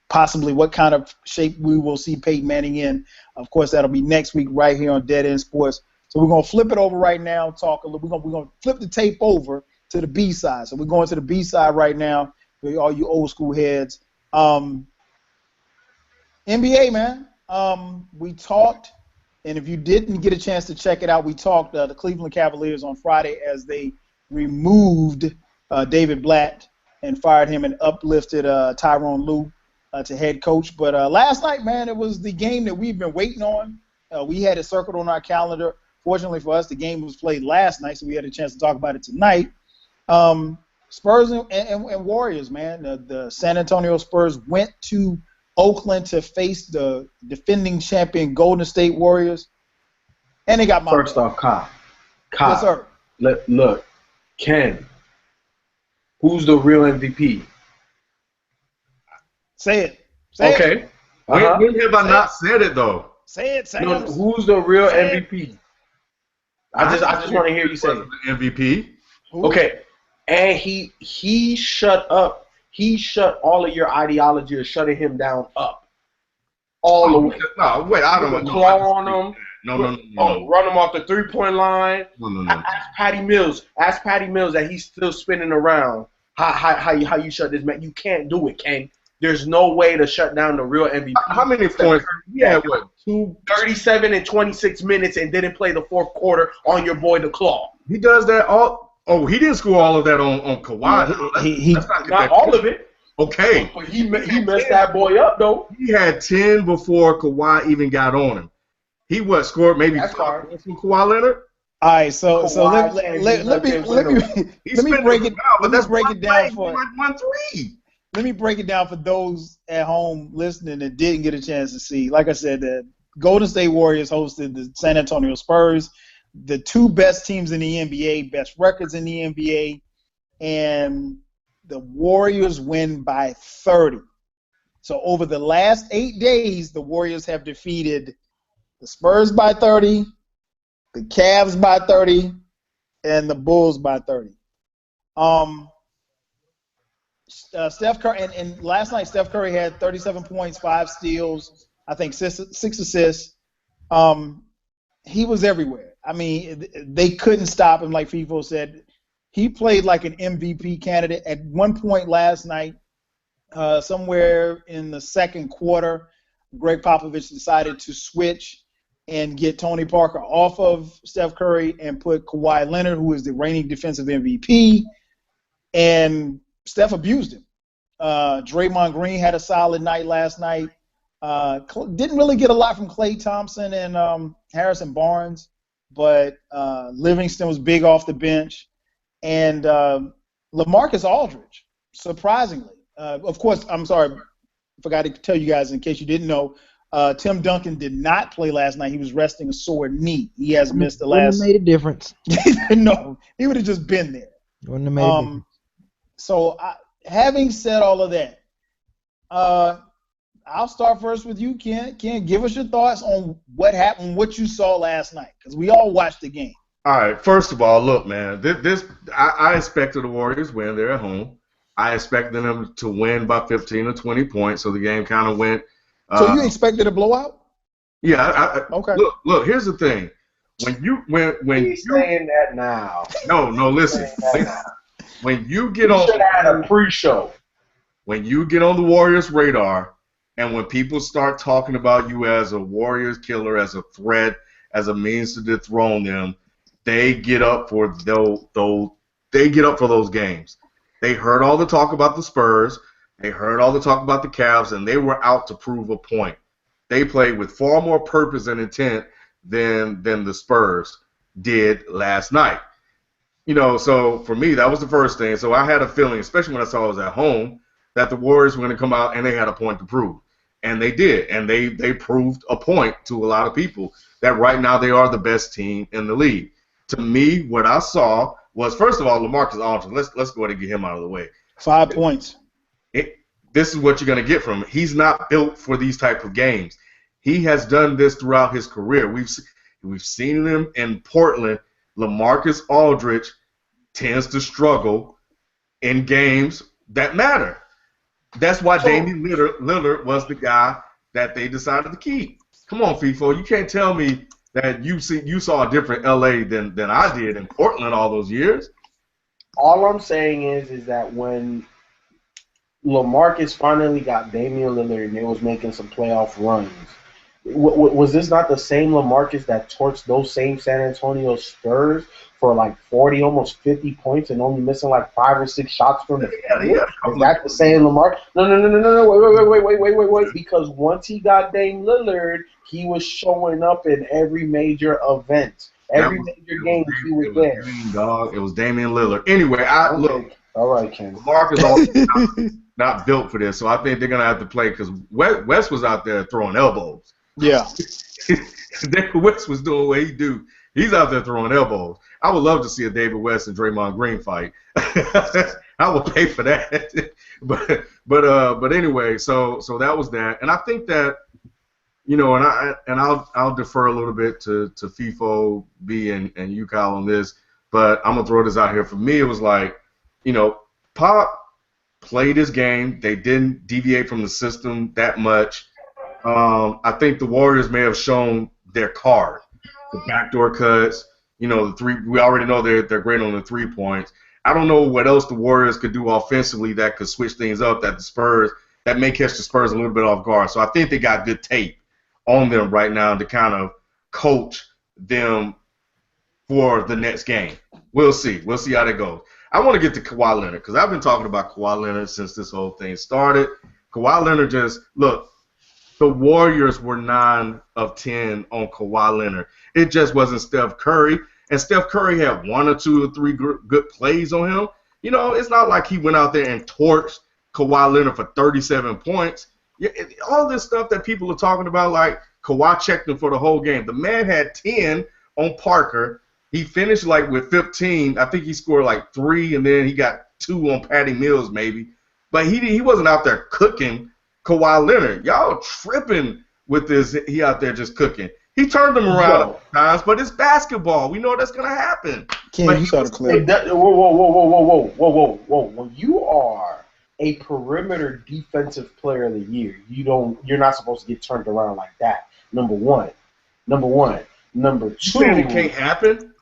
possibly what kind of shape we will see Peyton Manning in. Of course, that'll be next week right here on Dead End Sports. So we're going to flip it over right now, talk a little. We're going to flip the tape over to the B side. So we're going to the B side right now for all you old school heads. NBA, man. We talked, and if you didn't get a chance to check it out, we talked the Cleveland Cavaliers on Friday as they removed David Blatt and fired him and uplifted Tyronn Lue. to head coach. But last night, man, it was the game that we've been waiting on. We had it circled on our calendar. Fortunately for us, the game was played last night, so we had a chance to talk about it tonight. Spurs and Warriors, man. The San Antonio Spurs went to Oakland to face the defending champion Golden State Warriors, and they got my First off, Kyle. Yes, sir. Look, Ken, who's the real MVP? Say it. Say okay. It. When have I not said it though? Say it. Say no, it. Who's the real MVP? I just want to hear you say it. MVP. Okay, and he shut up. He shut all of your ideology of shutting him down up. All the way. No, wait, I don't know. Claw on him. No. Run him off the 3-point line. No. Ask Patty Mills that he's still spinning around. How you shut this man? You can't do it, Ken. There's no way to shut down the real MVP. How many points? Yeah, what? 37 and 26 minutes and didn't play the fourth quarter on your boy the Claw. He does that all. Oh, he didn't score all of that on Kawhi. He not all of it. Okay. But he messed that boy up though. He had 10 before Kawhi even got on him. He scored maybe 5 points from Kawhi Leonard. All right, so let me break it down for like 1-3. Let me break it down for those at home listening that didn't get a chance to see. Like I said, the Golden State Warriors hosted the San Antonio Spurs, the two best teams in the NBA, best records in the NBA, and the Warriors win by 30. So over the last 8 days, the Warriors have defeated the Spurs by 30, the Cavs by 30, and the Bulls by 30. Steph Curry, and last night Steph Curry had 37 points, 5 steals, I think 6 assists. He was everywhere. I mean, they couldn't stop him, like FIFO said. He played like an MVP candidate. At one point last night, somewhere in the second quarter, Greg Popovich decided to switch and get Tony Parker off of Steph Curry and put Kawhi Leonard, who is the reigning defensive MVP, and Steph abused him. Draymond Green had a solid night last night. Didn't really get a lot from Klay Thompson and Harrison Barnes, but Livingston was big off the bench. And LaMarcus Aldridge, surprisingly. Of course, I'm sorry, I forgot to tell you guys in case you didn't know, Tim Duncan did not play last night. He was resting a sore knee. He has missed the last. Wouldn't have made a difference. No, he would have just been there. Wouldn't have made a difference. So, having said all of that, I'll start first with you, Ken. Ken, give us your thoughts on what happened, what you saw last night, because we all watched the game. All right. First of all, look, man. I expected the Warriors win. They're at home. I expected them to win by 15 or 20 points, so the game kind of went. So you expected a blowout? Yeah. Okay. Look. Here's the thing. When you saying that now. No. Listen. When you get on, should have had a pre-show. When you get on the Warriors' radar, and when people start talking about you as a Warriors killer, as a threat, as a means to dethrone them, they get up for those games. They heard all the talk about the Spurs. They heard all the talk about the Cavs, and they were out to prove a point. They played with far more purpose and intent than the Spurs did last night. So for me, that was the first thing. So I had a feeling, especially when I saw I was at home, that the Warriors were going to come out and they had a point to prove. And they did. And they proved a point to a lot of people that right now they are the best team in the league. To me, what I saw was, first of all, LaMarcus Aldridge. Let's go ahead and get him out of the way. 5 points. This is what you're going to get from him. He's not built for these type of games. He has done this throughout his career. We've seen him in Portland. LaMarcus Aldridge tends to struggle in games that matter. That's why Damian Lillard was the guy that they decided to keep. Come on, FIFO. You can't tell me that you saw a different LA than I did in Portland all those years. All I'm saying is that when LaMarcus finally got Damian Lillard and they was making some playoff runs, Was this not the same LaMarcus that torched those same San Antonio Spurs for like 40, almost 50 points and only missing like 5 or 6 shots from the field? Is that the same Lamar? No. Wait. Because once he got Dame Lillard, he was showing up in every major event. Every major game he was there. It was Damian Lillard. Anyway, look. All right, Ken. Mark is not built for this, so I think they're gonna have to play because West was out there throwing elbows. Yeah. West was doing what he do. He's out there throwing elbows. I would love to see a David West and Draymond Green fight. I would pay for that. but anyway, so that was that, and I think that, you know, and I'll defer a little bit to FIFO, B, and you, Kyle, on this, but I'm gonna throw this out here. For me, it was like, you know, Pop played his game. They didn't deviate from the system that much. I think the Warriors may have shown their card, the backdoor cuts. You know, the three. We already know they're great on the 3 points. I don't know what else the Warriors could do offensively that could switch things up. That may catch the Spurs a little bit off guard. So I think they got good tape on them right now to kind of coach them for the next game. We'll see. We'll see how that goes. I want to get to Kawhi Leonard because I've been talking about Kawhi Leonard since this whole thing started. Kawhi Leonard look, the Warriors were 9 of 10 on Kawhi Leonard. It just wasn't Steph Curry. And Steph Curry had 1 or 2 or 3 good plays on him. You know, it's not like he went out there and torched Kawhi Leonard for 37 points. All this stuff that people are talking about, like Kawhi checked him for the whole game. The man had 10 on Parker. He finished like with 15. I think he scored like 3, and then he got 2 on Patty Mills maybe. But he wasn't out there cooking Kawhi Leonard. Y'all tripping with this. He out there just cooking. He turned them around at times, but it's basketball. We know that's gonna happen. Ken, you saw the clip. Whoa. When you are a perimeter defensive player of the year, you're not supposed to get turned around like that. Number one. Number 2. You saying it can't happen?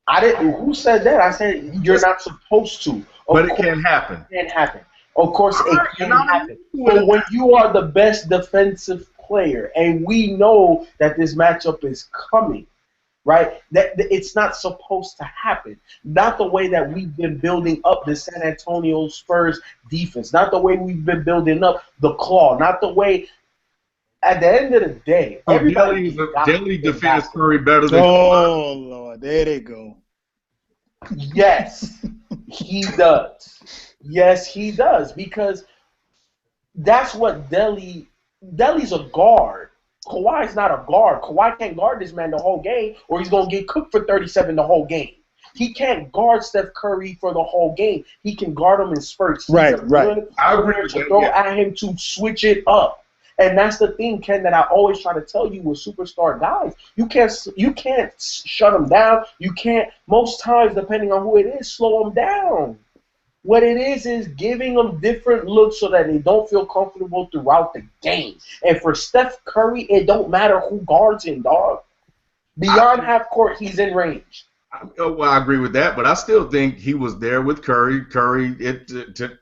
I didn't. Who said that? I said you're not supposed to. But it can happen. It can happen. Of course, it can happen. But when you are the best defensive player, and we know that this matchup is coming, right? That it's not supposed to happen. Not the way that we've been building up the San Antonio Spurs defense. Not the way we've been building up the claw. Not the way. At the end of the day, everybody Delhi defends Curry better than. Oh Lord, there they go. Yes, he does. Yes, he does, because that's what Delhi's a guard. Kawhi's not a guard. Kawhi can't guard this man the whole game, or he's gonna get cooked for 37 the whole game. He can't guard Steph Curry for the whole game. He can guard him in spurts. Right. I agree with you. Throw at him to switch it up. And that's the thing, Ken, that I always try to tell you with superstar guys. You can't shut them down. You can't, most times, depending on who it is, slow them down. What it is giving them different looks so that they don't feel comfortable throughout the game. And for Steph Curry, it don't matter who guards him, dog. Beyond half court, he's in range. Well, I agree with that, but I still think he was there with Curry. It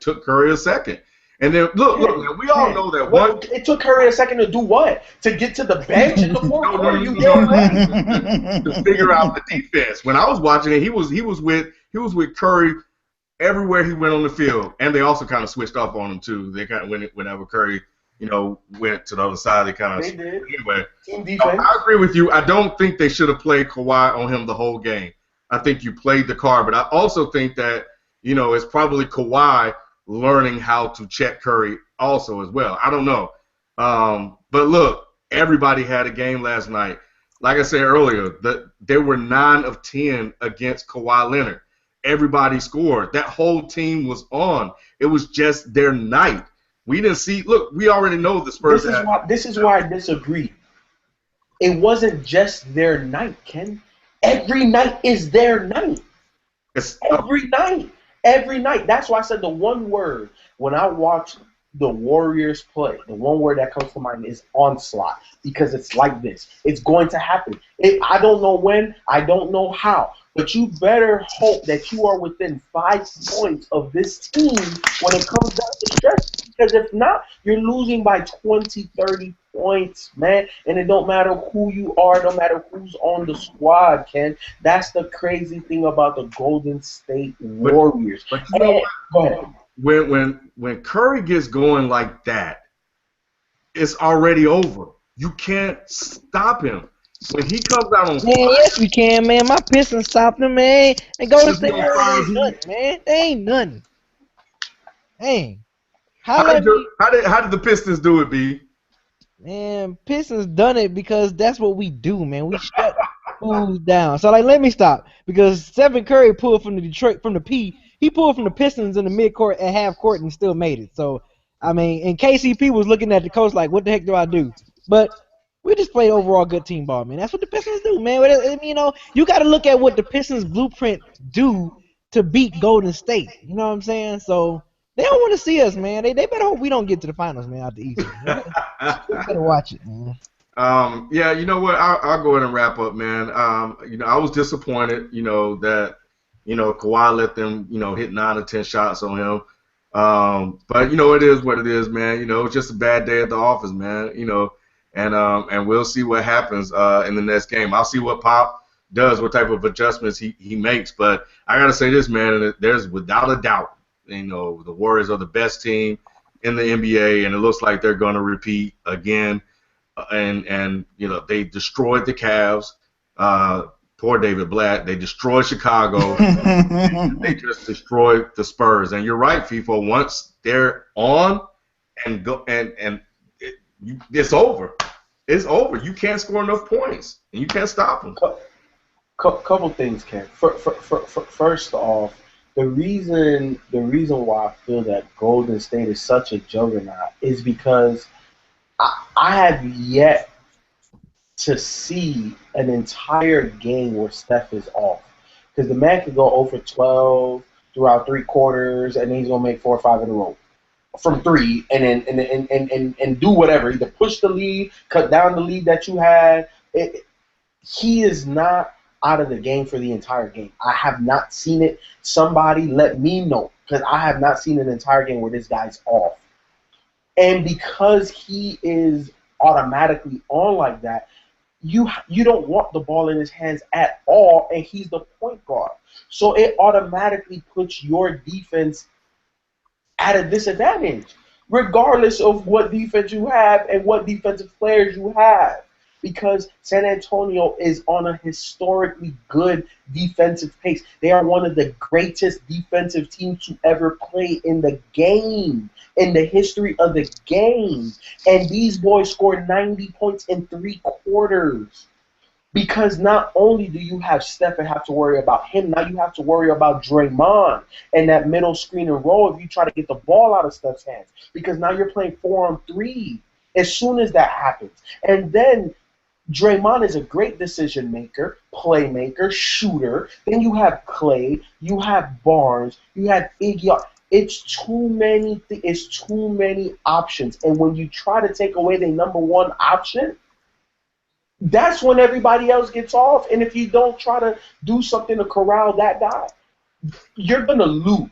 took Curry a second. And then, look, man, we all know that it took Curry a second to do what? To get to the bench in the fourth quarter? To figure out the defense. When I was watching it, he was with Curry everywhere he went on the field, and they also kind of switched off on him too. They kind of whenever Curry, went to the other side, they kind of did. Anyway. Team defense. I agree with you. I don't think they should have played Kawhi on him the whole game. I think you played the card, but I also think that it's probably Kawhi learning how to check Curry also as well. I don't know. But look, everybody had a game last night. Like I said earlier, they were 9 of 10 against Kawhi Leonard. Everybody scored. That whole team was on. It was just their night. We didn't see. Look, we already know the Spurs. This is why I disagree. It wasn't just their night, Ken. Every night is their night. Every night. Every night. That's why I said the one word when I watch the Warriors play, the one word that comes to mind is onslaught, because it's like this. It's going to happen. I don't know when. I don't know how. But you better hope that you are within 5 points of this team when it comes down to stretch. Because if not, you're losing by 20, 30 points, man. And it don't matter who you are, no matter who's on the squad, Ken. That's the crazy thing about the Golden State Warriors. But you know what? Go ahead. When Curry gets going like that, it's already over. You can't stop him. When he comes out on Man, yes we can, man. My Pistons stopped them, man. And Golden State ain't nothing, man. They ain't nothing. Dang. How did the Pistons do it, B? Man, Pistons done it because that's what we do, man. We shut fools down. So like, let me stop because Stephen Curry pulled from the P. He pulled from the Pistons in the midcourt at half court and still made it. So I mean, and KCP was looking at the coach like, what the heck do I do? But we just played overall good team ball, man. That's what the Pistons do, man. You know, you got to look at what the Pistons blueprint do to beat Golden State. You know what I'm saying? So they don't want to see us, man. They better hope we don't get to the finals, man, out the East. We better watch it, man. Yeah, you know what? I'll go ahead and wrap up, man. You know, I was disappointed, you know, that, you know, Kawhi let them, you know, hit 9 or 10 shots on him. But you know, it is what it is, man. You know, it's just a bad day at the office, man. You know, and we'll see what happens in the next game. I'll see what Pop does, what type of adjustments he makes. But I gotta say this, man. There's without a doubt, you know, the Warriors are the best team in the NBA, and it looks like they're gonna repeat again. And you know, they destroyed the Cavs. Poor David Blatt. They destroyed Chicago. They just destroyed the Spurs. And you're right, FIFA. Once they're on and go and it's over. It's over. You can't score enough points, and you can't stop them. Couple things, Ken. First off, the reason why I feel that Golden State is such a juggernaut is because I have yet to see an entire game where Steph is off. Because the man can go 0 for 12 throughout 3 quarters, and then he's going to make 4 or 5 in a row from 3, and do whatever. Either push the lead, cut down the lead that you had. He is not out of the game for the entire game. I have not seen it. Somebody let me know, because I have not seen an entire game where this guy's off. And because he is automatically on like that, you don't want the ball in his hands at all, and he's the point guard. So it automatically puts your defense at a disadvantage, regardless of what defense you have and what defensive players you have. Because San Antonio is on a historically good defensive pace. They are one of the greatest defensive teams to ever play in the game, in the history of the game. And these boys scored 90 points in 3 quarters. Because not only do you have Steph and have to worry about him, now you have to worry about Draymond and that middle screen and roll if you try to get the ball out of Steph's hands. Because now you're playing 4-on-3 as soon as that happens. And then Draymond is a great decision maker, playmaker, shooter. Then you have Clay, you have Barnes, you have Iggy. It's too many. It's too many options. And when you try to take away the number one option, that's when everybody else gets off. And if you don't try to do something to corral that guy, you're gonna lose.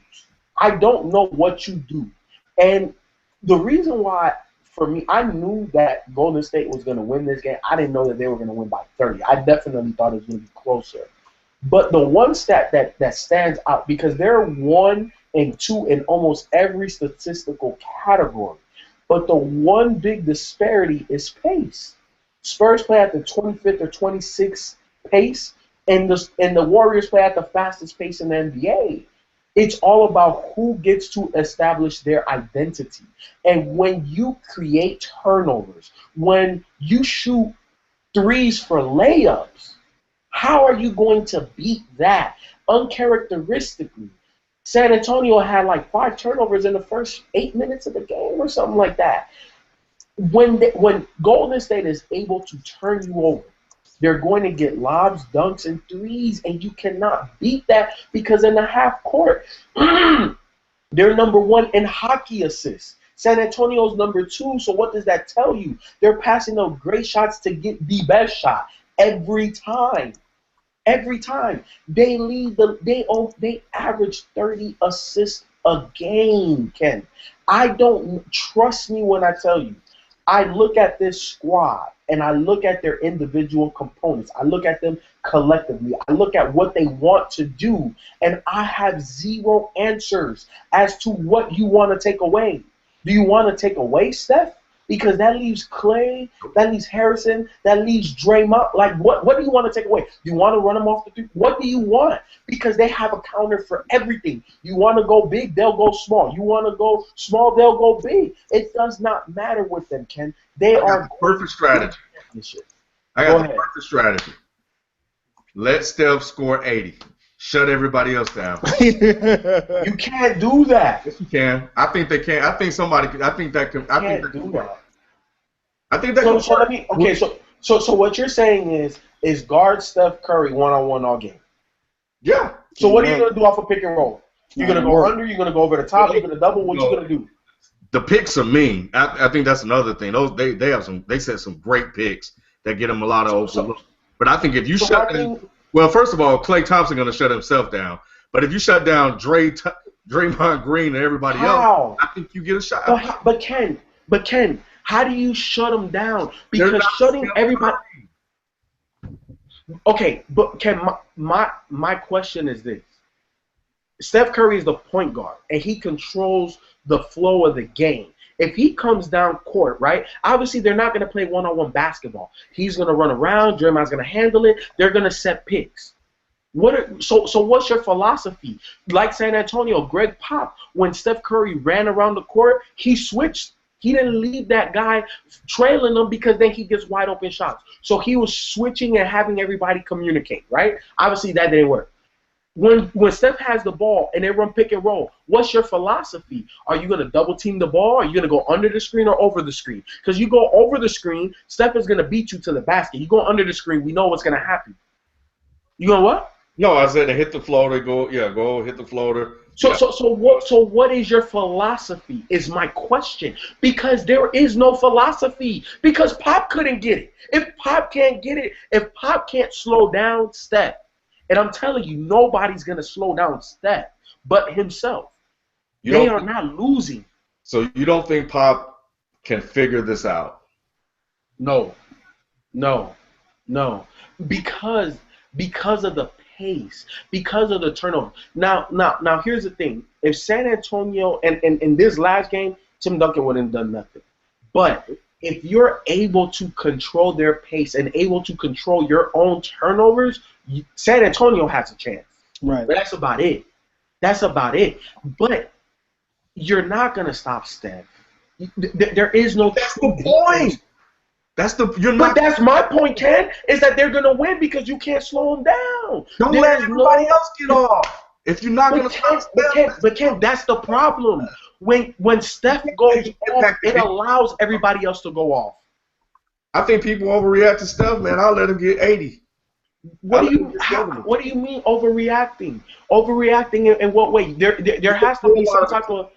I don't know what you do. And the reason why, for me, I knew that Golden State was going to win this game. I didn't know that they were going to win by 30. I definitely thought it was going to be closer. But the one stat that stands out, because they're 1 and 2 in almost every statistical category, but the one big disparity is pace. Spurs play at the 25th or 26th pace, and the Warriors play at the fastest pace in the NBA. It's all about who gets to establish their identity. And when you create turnovers, when you shoot threes for layups, how are you going to beat that? Uncharacteristically, San Antonio had like 5 turnovers in the first 8 minutes of the game or something like that. When Golden State is able to turn you over, they're going to get lobs, dunks, and threes, and you cannot beat that because in the half court, they're number 1 in hockey assists. San Antonio's number 2, so what does that tell you? They're passing out great shots to get the best shot every time. Every time. They lead they average 30 assists a game, Ken. I don't trust me when I tell you. I look at this squad and I look at their individual components. I look at them collectively. I look at what they want to do, and I have zero answers as to what you want to take away. Do you want to take away Steph? Because that leaves Clay, that leaves Harrison, that leaves Draymond. Like, what do you want to take away? Do you want to run them off the three? What do you want? Because they have a counter for everything. You want to go big, they'll go small. You want to go small, they'll go big. It does not matter with them, Ken. They are the perfect strategy. I got the perfect strategy. Let Steph score 80. Shut everybody else down. You can't do that. Yes, you can. I think they can. I think somebody. I think that can. I think that can work. I think that can so let me. Okay, so what you're saying is guard Steph Curry one-on-one all game. Yeah. So what are you gonna do off a pick and roll? You're gonna go under. You're gonna go over the top. You're gonna double. What you gonna do? The picks are mean. I think that's another thing. Those they have some. They set some great picks that get them a lot of open looks. But I think if you shut them. Well, first of all, Klay Thompson going to shut himself down. But if you shut down Draymond Green and everybody else, I think you get a shot. But Ken, how do you shut them down? Because shutting everybody. Okay, but Ken, my question is this: Steph Curry is the point guard, and he controls the flow of the game. If he comes down court, right, obviously they're not going to play one-on-one basketball. He's going to run around. Draymond's going to handle it. They're going to set picks. So what's your philosophy? Like San Antonio, Greg Pop, when Steph Curry ran around the court, he switched. He didn't leave that guy trailing him because then he gets wide open shots. So he was switching and having everybody communicate, right? Obviously that didn't work. When Steph has the ball and they run pick and roll, what's your philosophy? Are you going to double team the ball? Are you going to go under the screen or over the screen? Because you go over the screen, Steph is going to beat you to the basket. You go under the screen, we know what's going to happen. You know what? No, I said to hit the floater. Go hit the floater. So what is your philosophy is my question. Because there is no philosophy. Because Pop couldn't get it. If Pop can't get it, if Pop can't slow down Steph, and I'm telling you, nobody's going to slow down Steph but himself. They are not losing. So you don't think Pop can figure this out? No. Because of the pace, because of the turnover. Now here's the thing. If San Antonio, and in this last game, Tim Duncan wouldn't have done nothing. But if you're able to control their pace and able to control your own turnovers, San Antonio has a chance. Right. But that's about it. But you're not going to stop Steph. There is no true point. That's my point, Ken, is that they're going to win because you can't slow them down. Don't let everybody else get off. If you're not going to stop Steph. But Ken, that's the problem. When Steph goes off, it allows everybody else to go off. I think people overreact to Steph, man. I'll let him get 80. What do you mean overreacting? Overreacting in what way? There has to be some type of.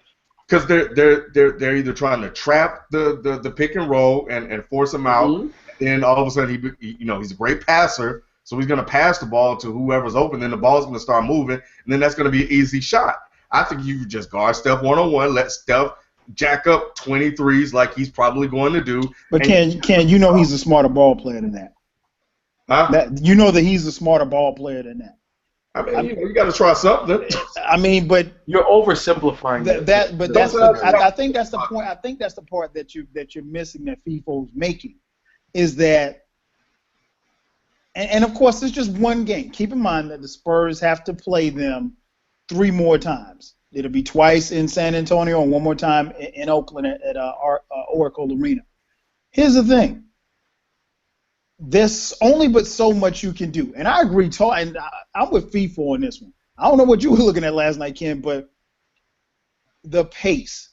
Because they're either trying to trap the pick and roll and force him out, mm-hmm. and all of a sudden he's a great passer, so he's going to pass the ball to whoever's open. Then the ball's going to start moving, and then that's going to be an easy shot. I think you just guard Steph one-on-one, let Steph jack up 23s like he's probably going to do. But Ken, he's a smarter ball player than that. Huh? That he's a smarter ball player than that. I mean, you got to try something. I mean, but you're oversimplifying I think that's the point. I think that's the part that you're missing that FIFO's making, is that, and of course it's just one game. Keep in mind that the Spurs have to play them 3 more times. It'll be twice in San Antonio and 1 more time in Oakland at Oracle Arena. Here's the thing. There's only but so much you can do. And I agree, and I'm with FIFO on this one. I don't know what you were looking at last night, Ken, but the pace.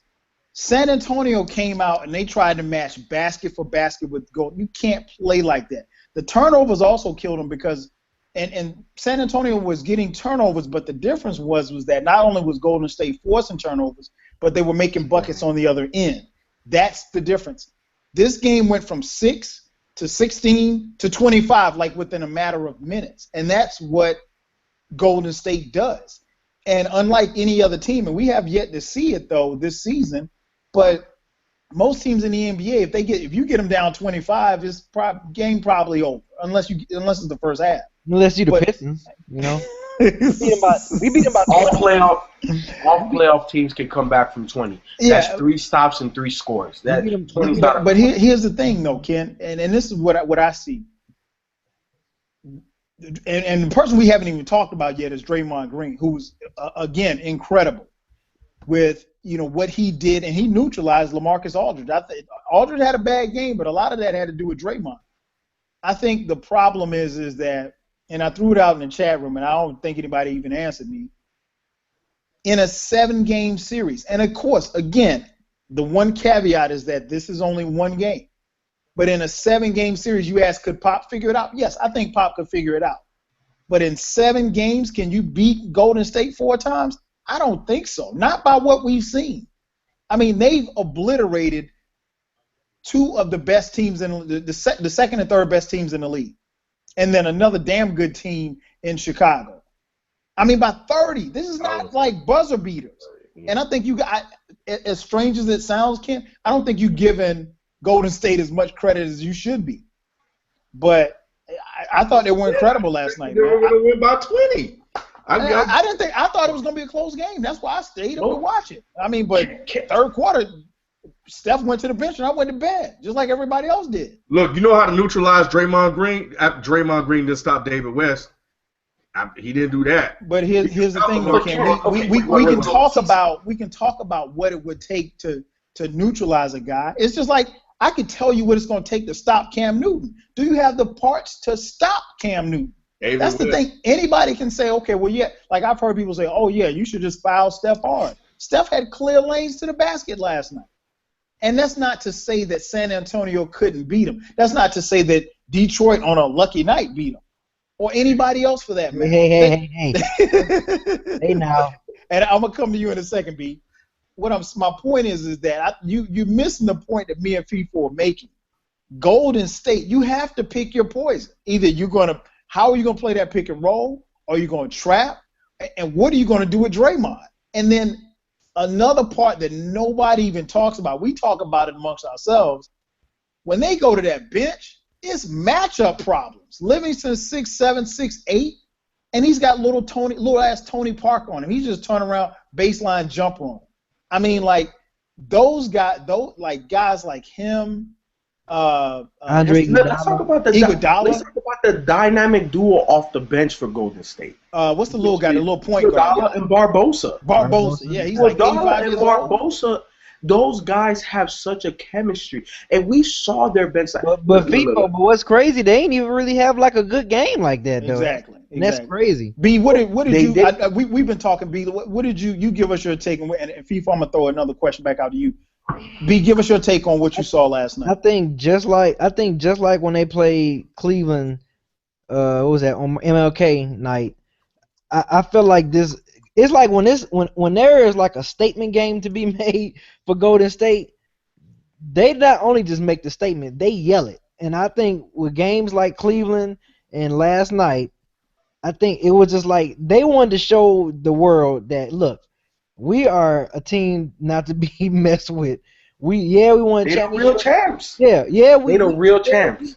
San Antonio came out and they tried to match basket for basket with goal. You can't play like that. The turnovers also killed them because and San Antonio was getting turnovers, but the difference was that not only was Golden State forcing turnovers, but they were making buckets on the other end. That's the difference. This game went from 6 to 16 to 25, like within a matter of minutes. And that's what Golden State does. And unlike any other team, and we have yet to see it, though, this season, But most teams in the NBA, if you get them down 25, it's game probably over unless it's the first half. Unless you the Pistons, you know. We beat them by all playoff teams can come back from 20. Yeah. That's 3 stops and 3 scores. That 20's but here's the thing though, Ken, and this is what I see. And the person we haven't even talked about yet is Draymond Green, who's again incredible with what he did, and he neutralized LaMarcus Aldridge. I think Aldridge had a bad game, but a lot of that had to do with Draymond. I think the problem is that, and I threw it out in the chat room, and I don't think anybody even answered me. In a 7-game series, and of course, again, the one caveat is that this is only one game. But in a 7-game series, you ask, could Pop figure it out? Yes, I think Pop could figure it out. But in 7 games, can you beat Golden State 4 times? I don't think so. Not by what we've seen. I mean, they've obliterated 2 of the best teams in the second and third best teams in the league, and then another damn good team in Chicago. I mean, by 30. This is not like buzzer beaters. And I think as strange as it sounds, Ken, I don't think you've given Golden State as much credit as you should be. But I thought they were incredible last night. They were going to win by 20. I didn't think. I thought it was going to be a close game. That's why I stayed up to watch it. I mean, but third quarter, Steph went to the bench and I went to bed, just like everybody else did. Look, you know how to neutralize Draymond Green? Draymond Green didn't stop David West. He didn't do that. But here's the thing, though, Ken. We can talk about what it would take to neutralize a guy. It's just like I could tell you what it's going to take to stop Cam Newton. Do you have the parts to stop Cam Newton? That's the thing. Anybody can say, okay, well, yeah. Like I've heard people say, oh yeah, you should just foul Steph hard. Steph had clear lanes to the basket last night. And that's not to say that San Antonio couldn't beat him. That's not to say that Detroit on a lucky night beat him. Or anybody else for that matter. Hey. Hey now. And I'm going to come to you in a second, B. My point is that you're missing the point that me and FIFA are making. Golden State, you have to pick your poison. Either how are you going to play that pick and roll? Or are you going to trap? And what are you going to do with Draymond? And then another part that nobody even talks about, we talk about it amongst ourselves, when they go to that bench, it's matchup problems. Livingston's 6'7", 6'8", and he's got little ass Tony Parker on him. He's just turning around baseline jumper on him. I mean, like guys like him. Andre let's talk about the dynamic duo off the bench for Golden State. What's the little guy, the little point guard? And Barbosa. Yeah, he's like 85 years old. Barbosa, those guys have such a chemistry, and we saw their bench. But what's crazy? They ain't even really have like a good game like that, though. Exactly. And that's crazy. B, what did you? We've been talking. B, what did you give us your take on? And FIFA, I'm gonna throw another question back out to you. B, give us your take on what you saw last night. I think just like when they played Cleveland, what was that on MLK night? I feel like this. It's like when there is like a statement game to be made for Golden State, they not only just make the statement, they yell it. And I think with games like Cleveland and last night, I think it was just like they wanted to show the world that, look, we are a team not to be messed with. We won They're the real champs. Yeah, we the real champs.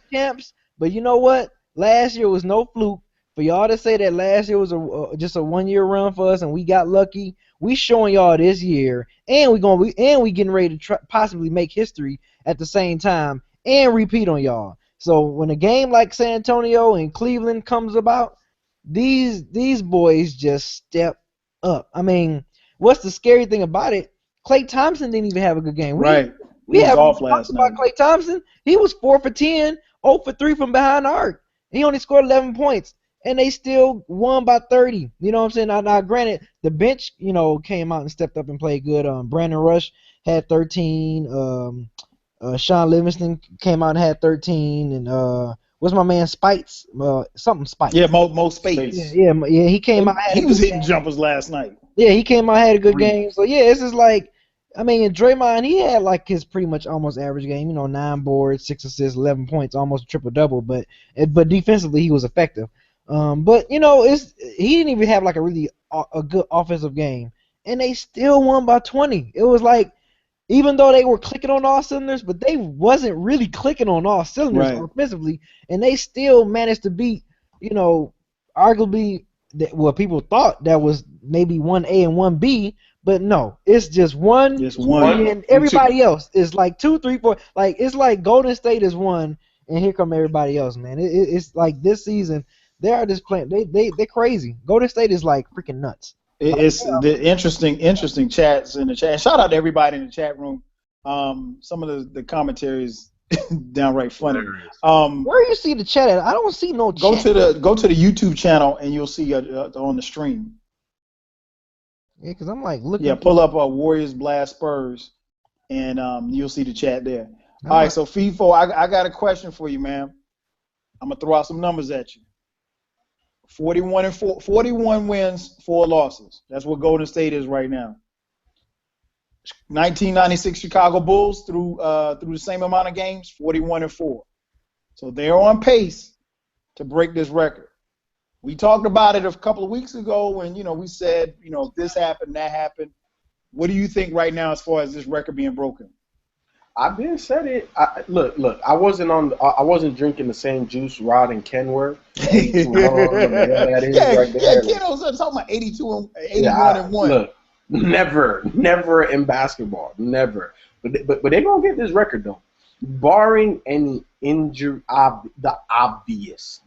But you know what? Last year was no fluke. For y'all to say that last year was just a 1-year run for us and we got lucky, we showing y'all this year, and we getting ready to possibly make history at the same time and repeat on y'all. So when a game like San Antonio and Cleveland comes about, these boys just step up. I mean, what's the scary thing about it? Klay Thompson didn't even have a good game. Right. He was off last night. Klay Thompson, he was 4 for 10, 0 for 3 from behind the arc. He only scored 11 points. And they still won by 30. You know what I'm saying? Now, granted, the bench, came out and stepped up and played good. Brandon Rush had 13. Sean Livingston came out and had 13. And what's my man Spites? Something Spites. Yeah, Mo Spates. Yeah, he came out. He was hitting jumpers last night. Yeah, he came out, had a good game. So yeah, it's just like, I mean, in Draymond, he had like his pretty much almost average game. 9 boards, 6 assists, 11 points, almost a triple double. But defensively, he was effective. But he didn't even have like a really a good offensive game, and they still won by 20. It was like even though they were clicking on all cylinders, but they wasn't really clicking on all cylinders offensively, and they still managed to beat, arguably what people thought that was maybe 1A and 1B, but no, it's just one, and everybody else is like 2, 3, 4. Like it's like Golden State is 1, and here come everybody else, man. It's like this season they are just playing. They're crazy. Golden State is like freaking nuts. It's the interesting chats in the chat. Shout out to everybody in the chat room. Some of the commentaries downright funny. Where do you see the chat at? I don't see no chat. Go to the YouTube channel and you'll see on the stream. Yeah, because I'm like looking. Yeah, pull up Warriors BLAB Spurs, and you'll see the chat there. All right, so FIFO, I got a question for you, man. I'm gonna throw out some numbers at you. 41 wins, 4 losses. That's what Golden State is right now. 1996 Chicago Bulls through the same amount of games, 41-4. So they're on pace to break this record. We talked about it a couple of weeks ago when we said if this happened, that happened. What do you think right now as far as this record being broken? I've been said it. Look. I wasn't drinking the same juice Rod and Ken were. Ken was talking about 82 and 81 and 1. Look, never in basketball, never. But they're gonna get this record though, barring any injury. The obvious.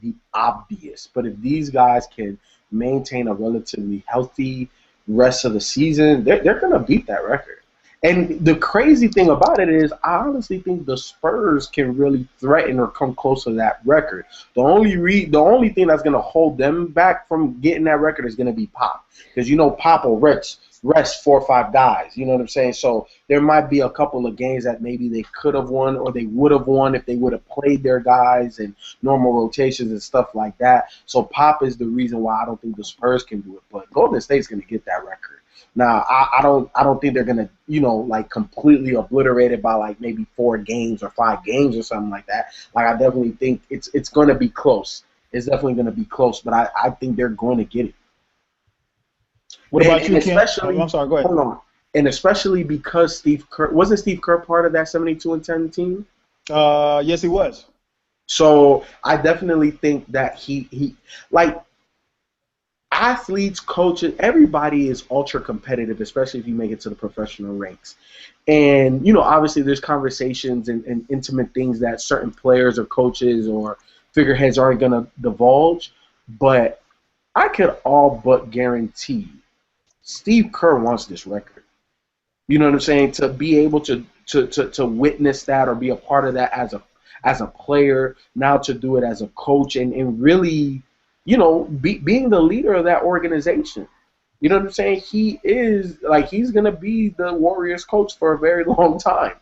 But if these guys can maintain a relatively healthy rest of the season, they're gonna beat that record. And the crazy thing about it is, I honestly think the Spurs can really threaten or come close to that record. The only thing that's going to hold them back from getting that record is going to be Pop, because Pop will rest 4 or 5 guys. You know what I'm saying? So there might be a couple of games that maybe they could have won or they would have won if they would have played their guys and normal rotations and stuff like that. So Pop is the reason why I don't think the Spurs can do it. But Golden State's going to get that record. Now, I don't think they're gonna, like completely obliterate it by like maybe 4 games or 5 games or something like that. Like I definitely think it's gonna be close. It's definitely gonna be close, but I think they're going to get it. What about you, Ken? I'm sorry, go ahead. Hold on. And especially because Steve Kerr part of that 72-10 team? Yes, he was. So I definitely think that he like. Athletes, coaches, everybody is ultra competitive, especially if you make it to the professional ranks. And, obviously there's conversations and intimate things that certain players or coaches or figureheads aren't going to divulge. But I could all but guarantee Steve Kerr wants this record. You know what I'm saying? To be able to witness that or be a part of that as a player, now to do it as a coach and really – being the leader of that organization. You know what I'm saying? He is, he's going to be the Warriors coach for a very long time.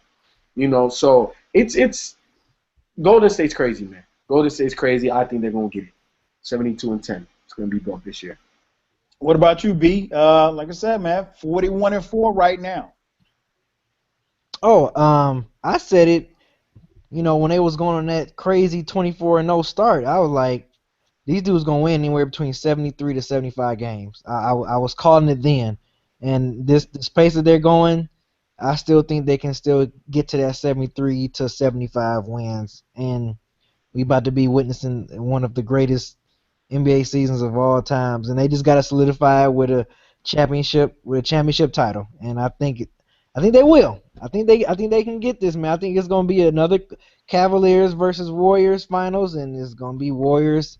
So it's Golden State's crazy, man. Golden State's crazy. I think they're going to get it. 72-10. It's going to be broke this year. What about you, B? Like I said, man, 41-4 right now. Oh, I said it, when they was going on that crazy 24-0 start, I was like, these dudes gonna win anywhere between 73 to 75 games. I was calling it then, and this pace that they're going, I still think they can still get to that 73 to 75 wins, and we about to be witnessing one of the greatest NBA seasons of all times. And they just got to solidify it with a championship title, and I think they will. I think they can get this, man. I think it's gonna be another Cavaliers versus Warriors finals, and it's gonna be Warriors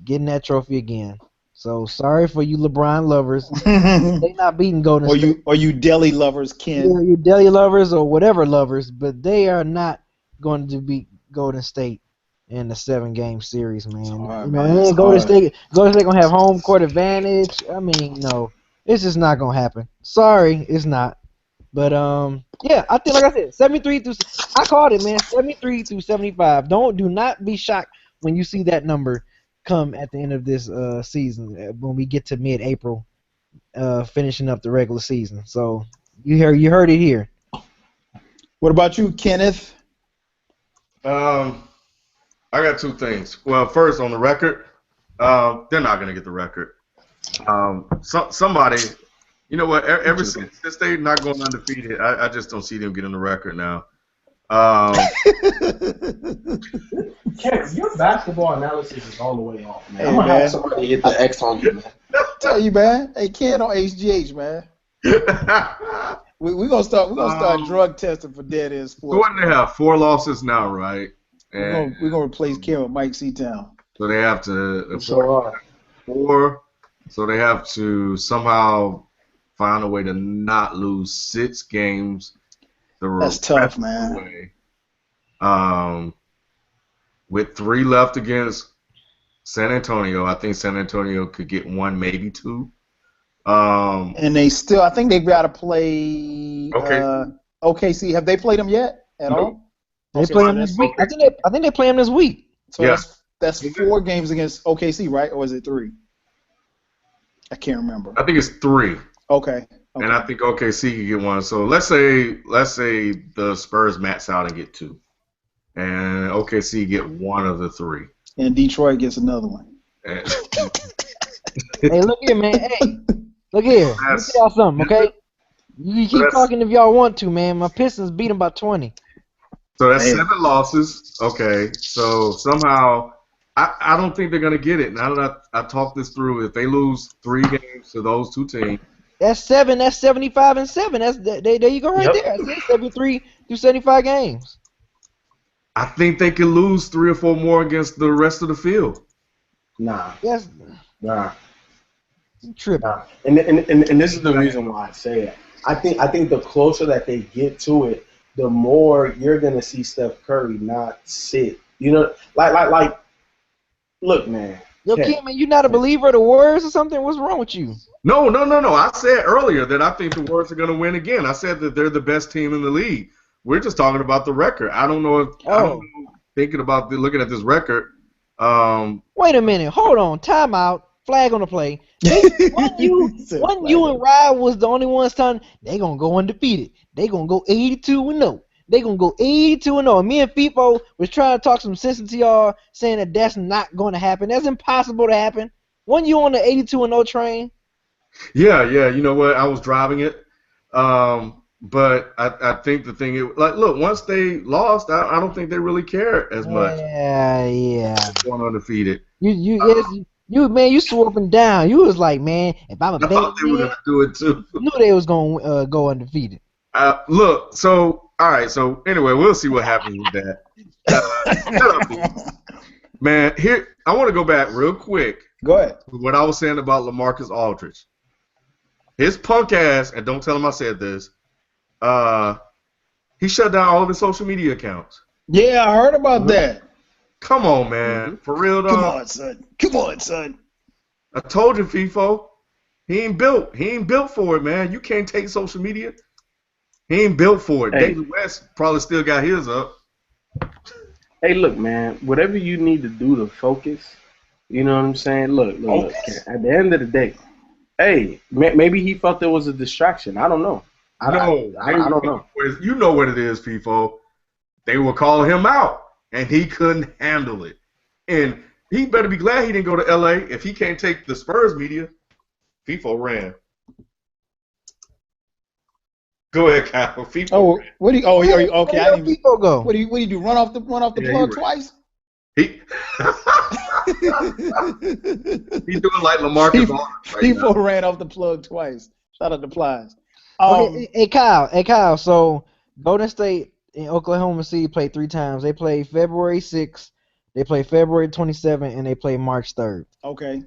getting that trophy again. So sorry for you LeBron lovers. They not beating Golden State. Or you Delhi lovers, Ken. Yeah, you Delhi lovers or whatever lovers, but they are not going to beat Golden State in the 7-game series, man. Golden State gonna have home court advantage. I mean, no, it's just not gonna happen. Sorry, it's not. But yeah, I think, like I said, 73 through. I called it, man. 73 through 75. Do not be shocked when you see that number come at the end of this season when we get to mid-April, finishing up the regular season. So you heard it here. What about you, Kenneth? I got 2 things. Well, first on the record, they're not gonna get the record. Somebody You know what? Ever since they're not going undefeated, I just don't see them getting the record now. Ken, your basketball analysis is all the way off, man. Hey, I'm gonna man. have somebody hit the X on you, man. Tell you, man. Hey, Ken on HGH, man. We're gonna start drug testing for dead end So sports. what do they have? 4 losses now, right? We're gonna replace Ken with Mike Seatown. So they have to So, 4. So they have to somehow find a way to not lose 6 games. That's tough, man. With 3 left against San Antonio, I think San Antonio could get 1, maybe 2. And they still, I think they've got to play OKC. Have they played them yet at all? They play them this week. I think they play them this week. So that's 4 games against OKC, right? Or is it 3? I can't remember. I think it's 3. Okay. And I think OKC could get 1. So let's say the Spurs max out and get 2, and OKC get 1 of the 3, and Detroit gets another one. And Hey, look here, man. Hey, look here. Let me tell y'all something, okay? You keep talking if y'all want to, man. My Pistons beat them by 20. So that's 7 losses. Okay. So somehow, I don't think they're gonna get it. Now that I talked this through, if they lose 3 games to those 2 teams. That's 7. That's 75 and 7. There you go right there. That's 73 through 75 games. I think they can lose 3 or 4 more against the rest of the field. nah. Yes. Nah. Tripping. Nah. And this is the reason why I say it. I think the closer that they get to it, the more you're gonna see Steph Curry not sit. You know, like. Look, man. Yo, Kim, man, you not a believer of the Warriors or something? What's wrong with you? No. I said earlier that I think the Warriors are going to win again. I said that they're the best team in the league. We're just talking about the record. I don't know if thinking about looking at this record. Wait a minute. Hold on. Time out. Flag on the play. When you and Ryan was the only ones telling they gonna go undefeated. They gonna go 82-0. They gonna go 82-0. And me and FIFO was trying to talk some sense into y'all, saying that that's not gonna happen. That's impossible to happen. When you on the 82-0 train? Yeah. You know what? I was driving it, but I think the thing is, like, look, once they lost, I don't think they really care as much. Yeah. Going undefeated. You swore up and down. You was like, man, if I'm a I thought they were gonna do it too. You knew they was gonna go undefeated. Look, so all right, so anyway, we'll see what happens with that. Man, here I want to go back real quick. Go ahead. With what I was saying about LaMarcus Aldridge. His punk ass, and don't tell him I said this. He shut down all of his social media accounts. Yeah, I heard about that. Come on, man, for real though. Come on, son. I told you, FIFO. He ain't built for it, man. You can't take social media. He ain't built for it. Hey. David West probably still got his up. Hey, look, man. Whatever you need to do to focus, you know what I'm saying? Look. At the end of the day, hey, maybe he felt there was a distraction. I don't know. I don't know. You know what it is, FIFO. They were calling him out, and he couldn't handle it. And he better be glad he didn't go to L.A. if he can't take the Spurs media. FIFO ran. Go ahead, Kyle. FIFO ran. What do you? Oh, okay. Where did FIFO go? What do you do? Run off the plug twice? He he's doing like LaMarcus Aldridge. FIFO ran off the plug twice. Shout out to Plies. Hey, Kyle. So Golden State and Oklahoma City played 3 times. They played February 6th, they played February 27th, and they played March 3rd. Okay.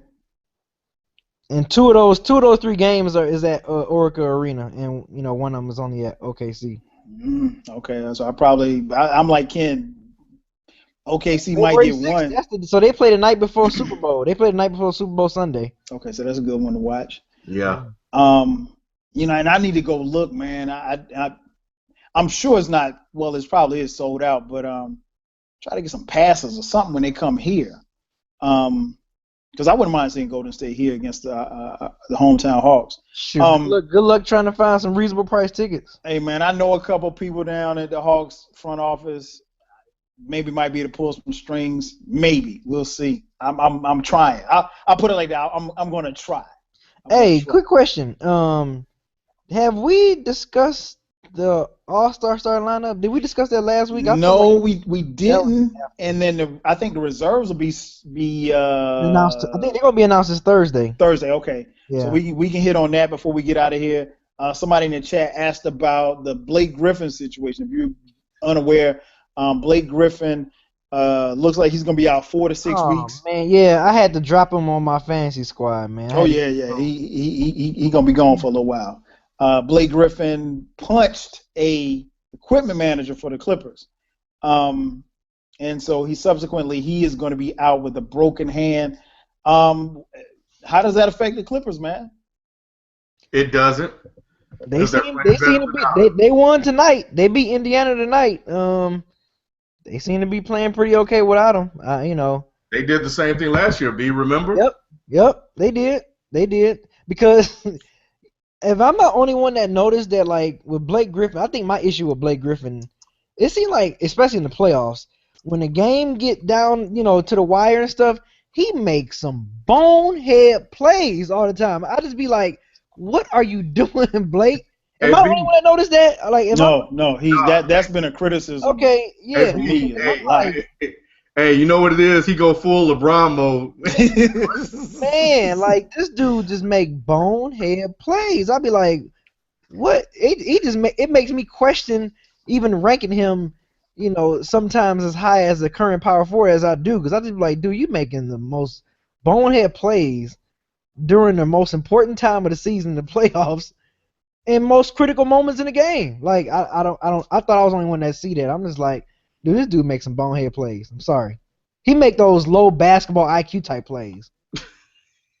And two of those 3 games is at Oracle Arena, and one of them is only at OKC. Okay, so I'm like Ken. OKC might get 1. So they played the night before Super Bowl. They played the night before Super Bowl Sunday. Okay, so that's a good one to watch. Yeah. And I need to go look, man. I'm sure it's not. Well, it probably is sold out, but try to get some passes or something when they come here. Because I wouldn't mind seeing Golden State here against the hometown Hawks. Shoot. Good luck trying to find some reasonable price tickets. Hey, man, I know a couple people down at the Hawks front office. Maybe might be able to pull some strings. Maybe we'll see. I'm trying. I'll put it like that. I'm going to try. Quick question. Have we discussed the All-Star starting lineup? Did we discuss that last week? I feel No, like we didn't. And then I think the reserves will be announced. I think they're gonna be announced this Thursday. Thursday. Okay, so Yeah. we can hit on that before we get out of here. Somebody in the chat asked about the Blake Griffin situation. If you're unaware, Blake Griffin looks like he's gonna be out 4 to 6 weeks. Man, yeah, I had to drop him on my fantasy squad, man. Oh yeah, he gonna be gone for a little while. Blake Griffin punched a equipment manager for the Clippers, and so he is going to be out with a broken hand. How does that affect the Clippers, man? It doesn't. They won tonight. They beat Indiana tonight. They seem to be playing pretty okay without him. They did the same thing last year. B, remember? Yep. They did because if I'm the only one that noticed that, like with Blake Griffin, I think my issue with Blake Griffin, it seemed like, especially in the playoffs, when the game get down, to the wire and stuff, he makes some bonehead plays all the time. I just be like, what are you doing, Blake? Am I the only one that noticed that? Like, no, that's been a criticism. Okay, yeah. For me, hey, you know what it is? He go full LeBron mode. Man, like this dude just make bonehead plays. I'd be like, what? It makes me question even ranking him, sometimes as high as the current power forward as I do, because I just be like, dude, you making the most bonehead plays during the most important time of the season, the playoffs, and most critical moments in the game. Like I thought I was the only one that see that. I'm just like, dude, this dude makes some bonehead plays. I'm sorry. He make those low basketball IQ type plays.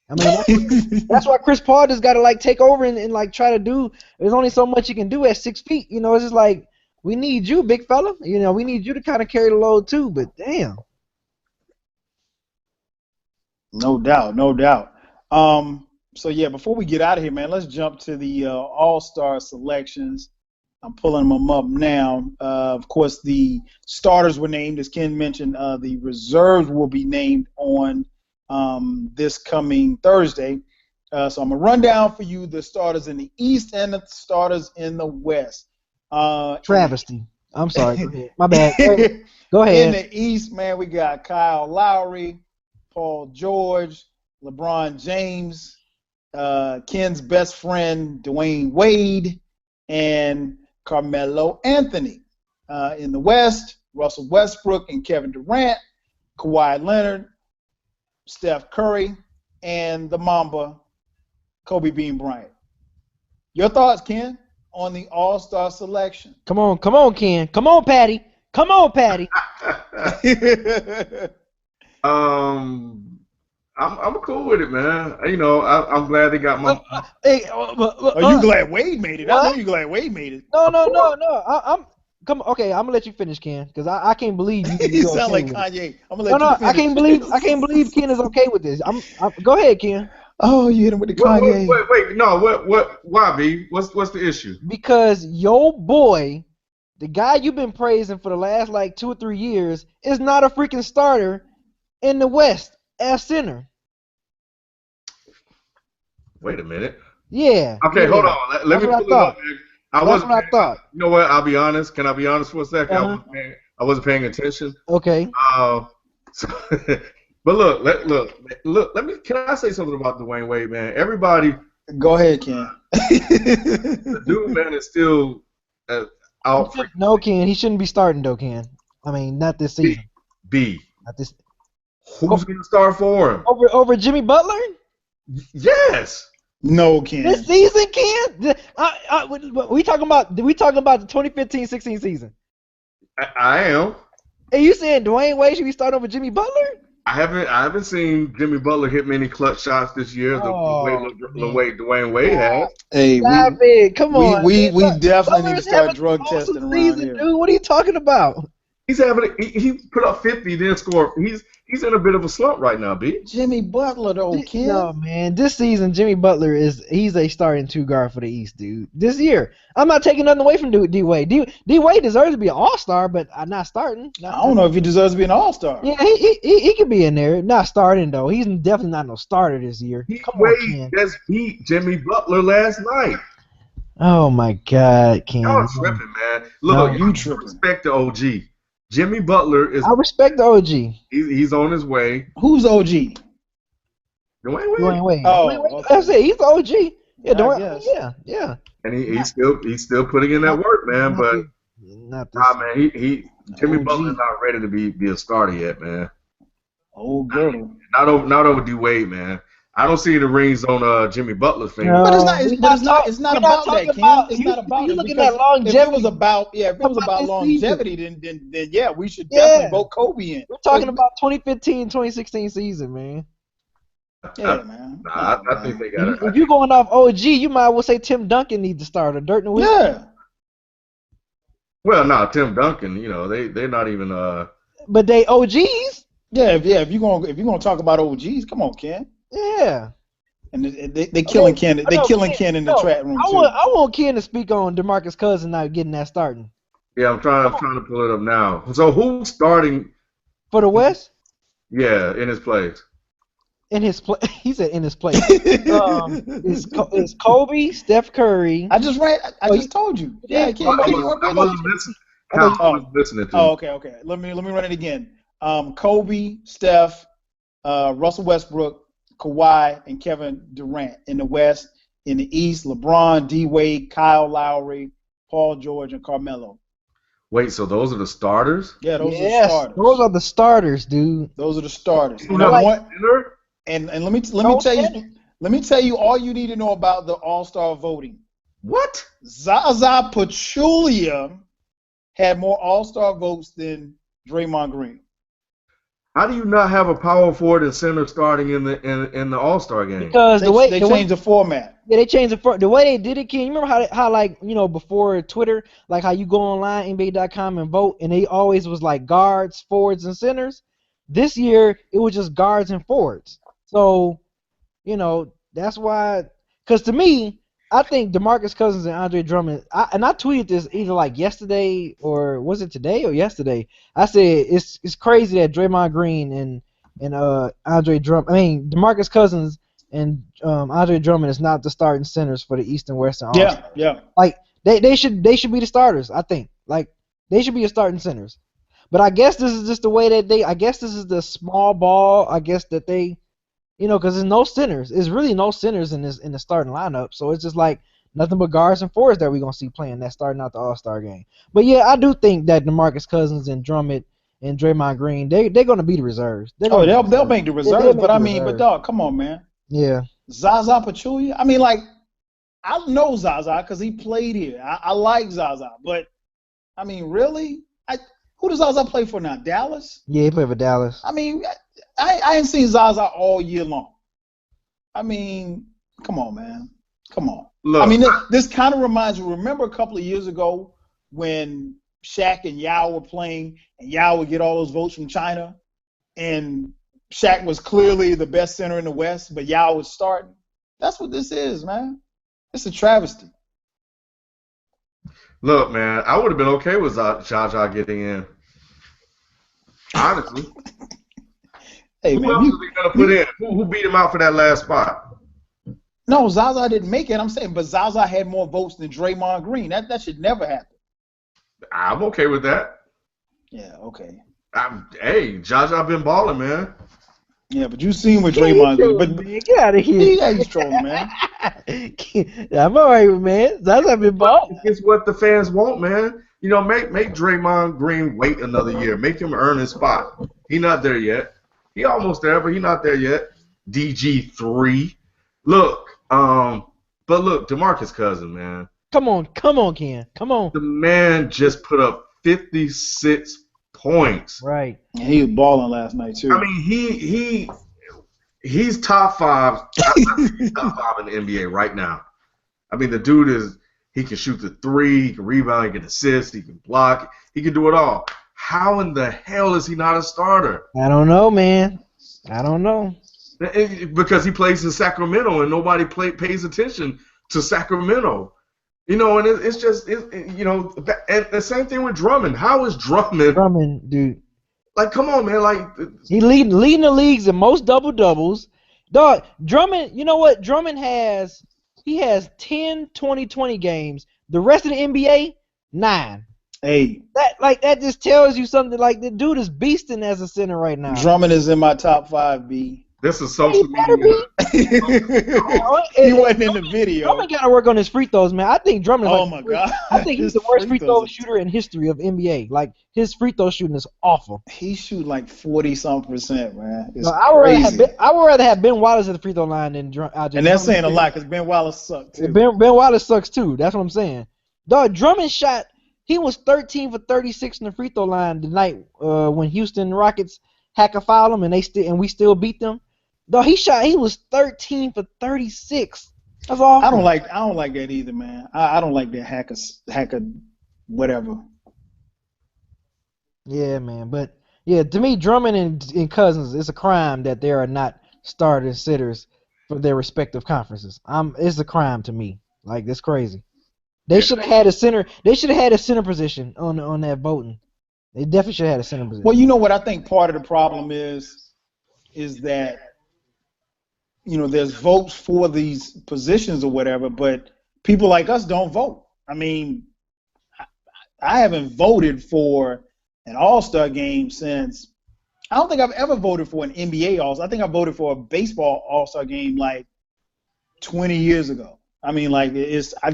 I mean, that's why Chris Paul just got to like take over and like try to do. There's only so much you can do at 6 feet. It's just like, we need you, big fella. We need you to kind of carry the load too. But damn. No doubt. So yeah, before we get out of here, man, let's jump to the All-Star selections. I'm pulling them up now. Of course, the starters were named, as Ken mentioned. The reserves will be named on this coming Thursday. So I'm going to run down for you the starters in the East and the starters in the West. Travesty. I'm sorry. Go ahead. My bad. Go ahead. In the East, man, we got Kyle Lowry, Paul George, LeBron James, Ken's best friend, Dwayne Wade, and Carmelo Anthony. In the West, Russell Westbrook and Kevin Durant, Kawhi Leonard, Steph Curry, and the Mamba, Kobe Bean Bryant. Your thoughts, Ken, on the All-Star selection? Come on, Ken. Come on, Patty. I'm cool with it, man. I'm glad they got my. You glad Wade made it? I know you glad Wade made it. No. I'm gonna let you finish, Ken, because I can't believe you. You sound like Kanye. I'm gonna let you finish. I can't believe Ken is okay with this. Go ahead, Ken. Oh, you hit him with the Kanye. Wait, no, what? Why, B? What's the issue? Because your boy, the guy you've been praising for the last like 2 or 3 years, is not a freaking starter in the West as center. Wait a minute. Yeah. Okay, yeah. hold on. Let me pull it up. That's what I thought. You know what? I'll be honest. Can I be honest for a second? I wasn't paying attention. Okay. But look. Let me. Can I say something about Dwayne Wade, man? Everybody. Go ahead, Ken. The dude, man, is still out. No, Ken. He shouldn't be starting, though, Ken. I mean, not this season. B. Not this. Who's going to start for him? Over Jimmy Butler? Yes. No, Ken. This season, Ken? We talking about the 2015-16 season? I am. And you saying Dwayne Wade should be starting over Jimmy Butler? I haven't seen Jimmy Butler hit many clutch shots this year. The way Dwayne Wade has. Hey, come on. We definitely need to start drug testing around here. Dude, what are you talking about? He put up 50, then scored. He's in a bit of a slump right now, B. Jimmy Butler, though, Ken. No, man. This season, Jimmy Butler he's a starting 2 guard for the East, dude. This year. I'm not taking nothing away from D-Wade. D-Wade deserves to be an all-star, but not starting. I don't know if he deserves to be an all-star. Yeah, he could be in there. Not starting, though. He's definitely not no starter this year. Wade just beat Jimmy Butler last night. Oh my God, Ken. Y'all tripping, man. Look, No, you you tripping. respect the OG. Jimmy Butler is I respect the OG. he's on his way. Who's OG? Dwayne Dwayne Wade. Wade. Oh, Dwayne Wade. okay. I said he's the OG. Yeah, I Dwayne. guess. Yeah. And he's still putting in that work, man. But Not this. nah, man, Jimmy OG. Butler's not ready to be a starter yet, man. Old girdle. Not over D Wade, man. I don't see the rings on Jimmy Butler's finger. But it's not. We're It's not we're about talking that, Ken. about- It's you- not about you it looking because at longevity. if it was about this longevity, season. then yeah, we should definitely vote Kobe in. We're talking about 2015, 2016 season, man. Yeah, man. Nah, I think they got it. If you're going off OG, you might as well say Tim Duncan needs to start or Dirk Nowitzki. Yeah. Well, no, Tim Duncan. You know, they're not even. But they OGs. Yeah, if you're gonna talk about OGs, come on, Ken. Yeah. And they killing Ken. They killing Ken in the chat room too. I want Ken to speak on DeMarcus Cousins not getting that starting. Yeah, I'm trying to pull it up now. So who's starting? For the West? Yeah, in his place. In his place. He said in his place. It's Kobe, Steph Curry. I just told you. Yeah, Ken. I wasn't listening. I was listening to. Oh, okay. Let me run it again. Kobe, Steph, Russell Westbrook, Kawhi, and Kevin Durant in the West. In the East, LeBron, D Wade, Kyle Lowry, Paul George, and Carmelo. Wait, so those are the starters? Yeah, those are the starters. Those are the starters, dude. Those are the starters. You know what? And let me tell you all you need to know about the All-Star voting. What? Zaza Pachulia had more All-Star votes than Draymond Green. How do you not have a power forward and center starting in the All-Star game? Because they changed the format. Yeah, they changed the way they did it. Ken, you remember how like before Twitter, like how you go online NBA.com and vote, and they always was like guards, forwards, and centers. This year it was just guards and forwards. So, that's why. Because to me, I think DeMarcus Cousins and Andre Drummond. I tweeted this either like yesterday or was it today or yesterday. I said it's crazy that Draymond Green and Andre Drummond. I mean DeMarcus Cousins and Andre Drummond is not the starting centers for the East and West and All-Star. Yeah. Like they should be the starters. I think like they should be the starting centers. But I guess this is just the way that I guess this is the small ball. I guess that they. Because there's no centers. There's really no centers in the starting lineup. So it's just like nothing but guards and forwards that we're gonna see playing that starting out the All-Star game. But yeah, I do think that DeMarcus Cousins and Drummond and Draymond Green, they're gonna be the reserves. They'll make the reserves. But dog, come on, man. Yeah. Zaza Pachulia. I mean, like, I know Zaza because he played here. I like Zaza, but I mean, really, who does Zaza play for now? Dallas? Yeah, he played for Dallas. I mean, I ain't seen Zaza all year long. I mean, come on, man. Come on. Look, I mean, this kind of reminds me. Remember a couple of years ago when Shaq and Yao were playing, and Yao would get all those votes from China, and Shaq was clearly the best center in the West, but Yao was starting. That's what this is, man. It's a travesty. Look, man, I would have been okay with Zaza getting in. Honestly. Hey, who man, else are they gonna put in? Who beat him out for that last spot? No, Zaza didn't make it. I'm saying, but Zaza had more votes than Draymond Green. That should never happen. I'm okay with that. Yeah, okay. Hey, Zaza been balling, man. Yeah, but you seen what Draymond Green. But get out of here. Yeah, he's trolling, man. I'm alright, man. Zaza been balling. It's what the fans want, man. Make Draymond Green wait another year. Make him earn his spot. He not there yet. He almost there, but he not there yet. DG3. Look, DeMarcus Cousins, man. Come on, Ken. Come on. The man just put up 56 points. Right. And he was balling last night too. I mean, he's top 5. He's top 5 in the NBA right now. I mean, the dude he can shoot the 3, he can rebound, he can assist, he can block, he can do it all. How in the hell is he not a starter? I don't know, man. I don't know. Because he plays in Sacramento and nobody pays attention to Sacramento. And it's just, and the same thing with Drummond. How is Drummond? Drummond, dude. Like, come on, man. Like, he leading the leagues in most double-doubles. Dog, Drummond, you know what? Drummond has he has 10 20-20 games. The rest of the NBA, 9. Hey, that just tells you something. Like, the dude is beasting as a center right now. Drummond is in my top 5, B. This is social media. He wasn't in the video. Drummond got to work on his free throws, man. I think Drummond. Oh my God! I think he's the worst free throw shooter in history of NBA. Like, his free throw shooting is awful. He's shooting like 40-something%, man. It's I would rather have Ben Wallace at the free throw line than Drummond. And that's saying a lot because Ben Wallace sucked too. Ben Wallace sucks too. That's what I'm saying. Dog, Drummond shot. He was 13 for 36 in the free throw line tonight when Houston Rockets hack a foul him and we still beat them. Dog, he was 13 for 36. That's awful. I don't like that either, man. I don't like that hacker whatever. Yeah, man. But yeah, to me, Drummond and Cousins, it's a crime that they are not starting sitters for their respective conferences. It's a crime to me. Like, that's crazy. They should have had a center. They should have had a center position on that voting. They definitely should have had a center position. Well, you know what I think part of the problem is that, you know, there's votes for these positions or whatever, but people like us don't vote. I mean, I haven't voted for an All-Star game since – I don't think I've ever voted for an NBA All-Star. I think I voted for a baseball All-Star game like 20 years ago. I mean, like, I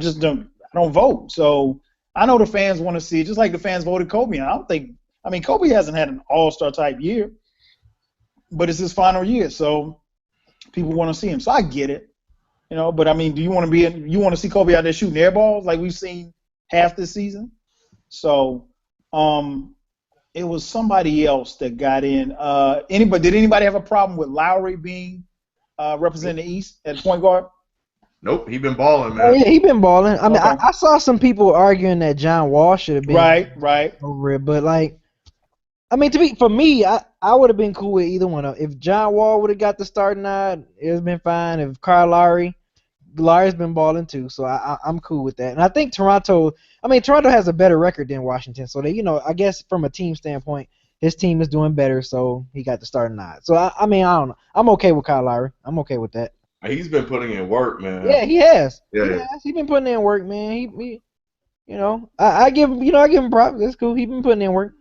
don't vote. So I know the fans want to see it, just like the fans voted Kobe. And Kobe hasn't had an All-Star type year, but it's his final year. So people want to see him. So I get it, you know. But I mean, do you want to see Kobe out there shooting air balls like we've seen half this season? So it was somebody else that got in. Did anybody have a problem with Lowry being representing the East at point guard? Nope, he been balling, man. Oh, yeah, he been balling. I mean, Okay. I saw some people arguing that John Wall should have been right over it, but like, I mean, for me, I would have been cool with either one. If John Wall would have got the starting nod, it's been fine. If Lowry's been balling too, so I'm cool with that. And I think Toronto has a better record than Washington, so they, you know, I guess from a team standpoint, his team is doing better, so he got the starting nod. So I mean, I don't know. I'm okay with Kyle Lowry. I'm okay with that. He's been putting in work, man. Yeah, he has. Yeah. He's been putting in work, man. He you know, I give him props. That's cool. He's been putting in work.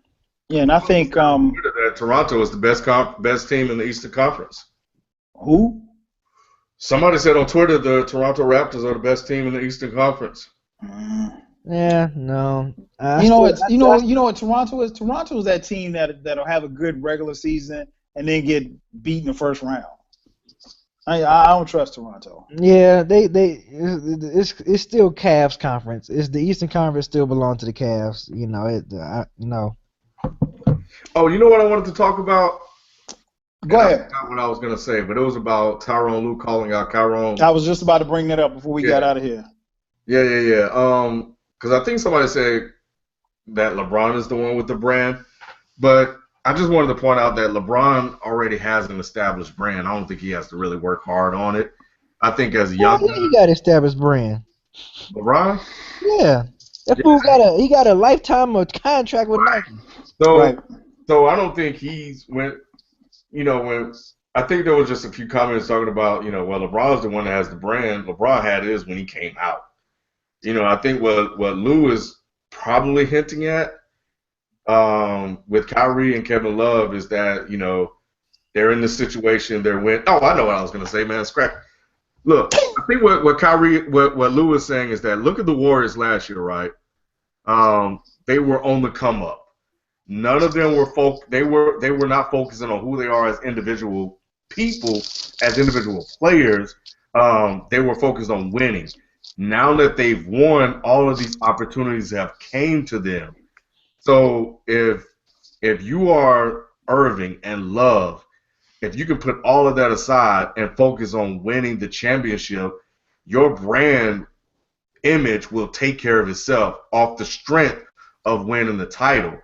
Yeah, and I think that Toronto is the best team in the Eastern Conference. Who? Somebody said on Twitter the Toronto Raptors are the best team in the Eastern Conference. Yeah, no. You know what Toronto is? Toronto is that team that'll have a good regular season and then get beat in the first round. I don't trust Toronto. Yeah, it's still Cavs conference. It's the Eastern Conference still belong to the Cavs. You know, Oh, you know what I wanted to talk about? Go ahead. I forgot what I was gonna say, but it was about Tyronn Lue calling out Kyron. I was just about to bring that up before we got out of here. Yeah. Because I think somebody said that LeBron is the one with the brand, but I just wanted to point out that LeBron already has an established brand. I don't think he has to really work hard on it. I think as a young guy, he got established brand. LeBron? Yeah. That fool got a lifetime of contract with Nike. So I don't think when I think there was just a few comments talking about, well, LeBron's the one that has the brand. LeBron had his when he came out. I think what Lue is probably hinting at with Kyrie and Kevin Love is that, they're in this situation. I know what I was going to say, man. Scrap. Look, I think what Lue is saying is that look at the Warriors last year, right? They were on the come up. None of them were they were not focusing on who they are as individual people, as individual players. They were focused on winning. Now that they've won, all of these opportunities have came to them. So if you are Irving and Love, if you can put all of that aside and focus on winning the championship, your brand image will take care of itself off the strength of winning the title.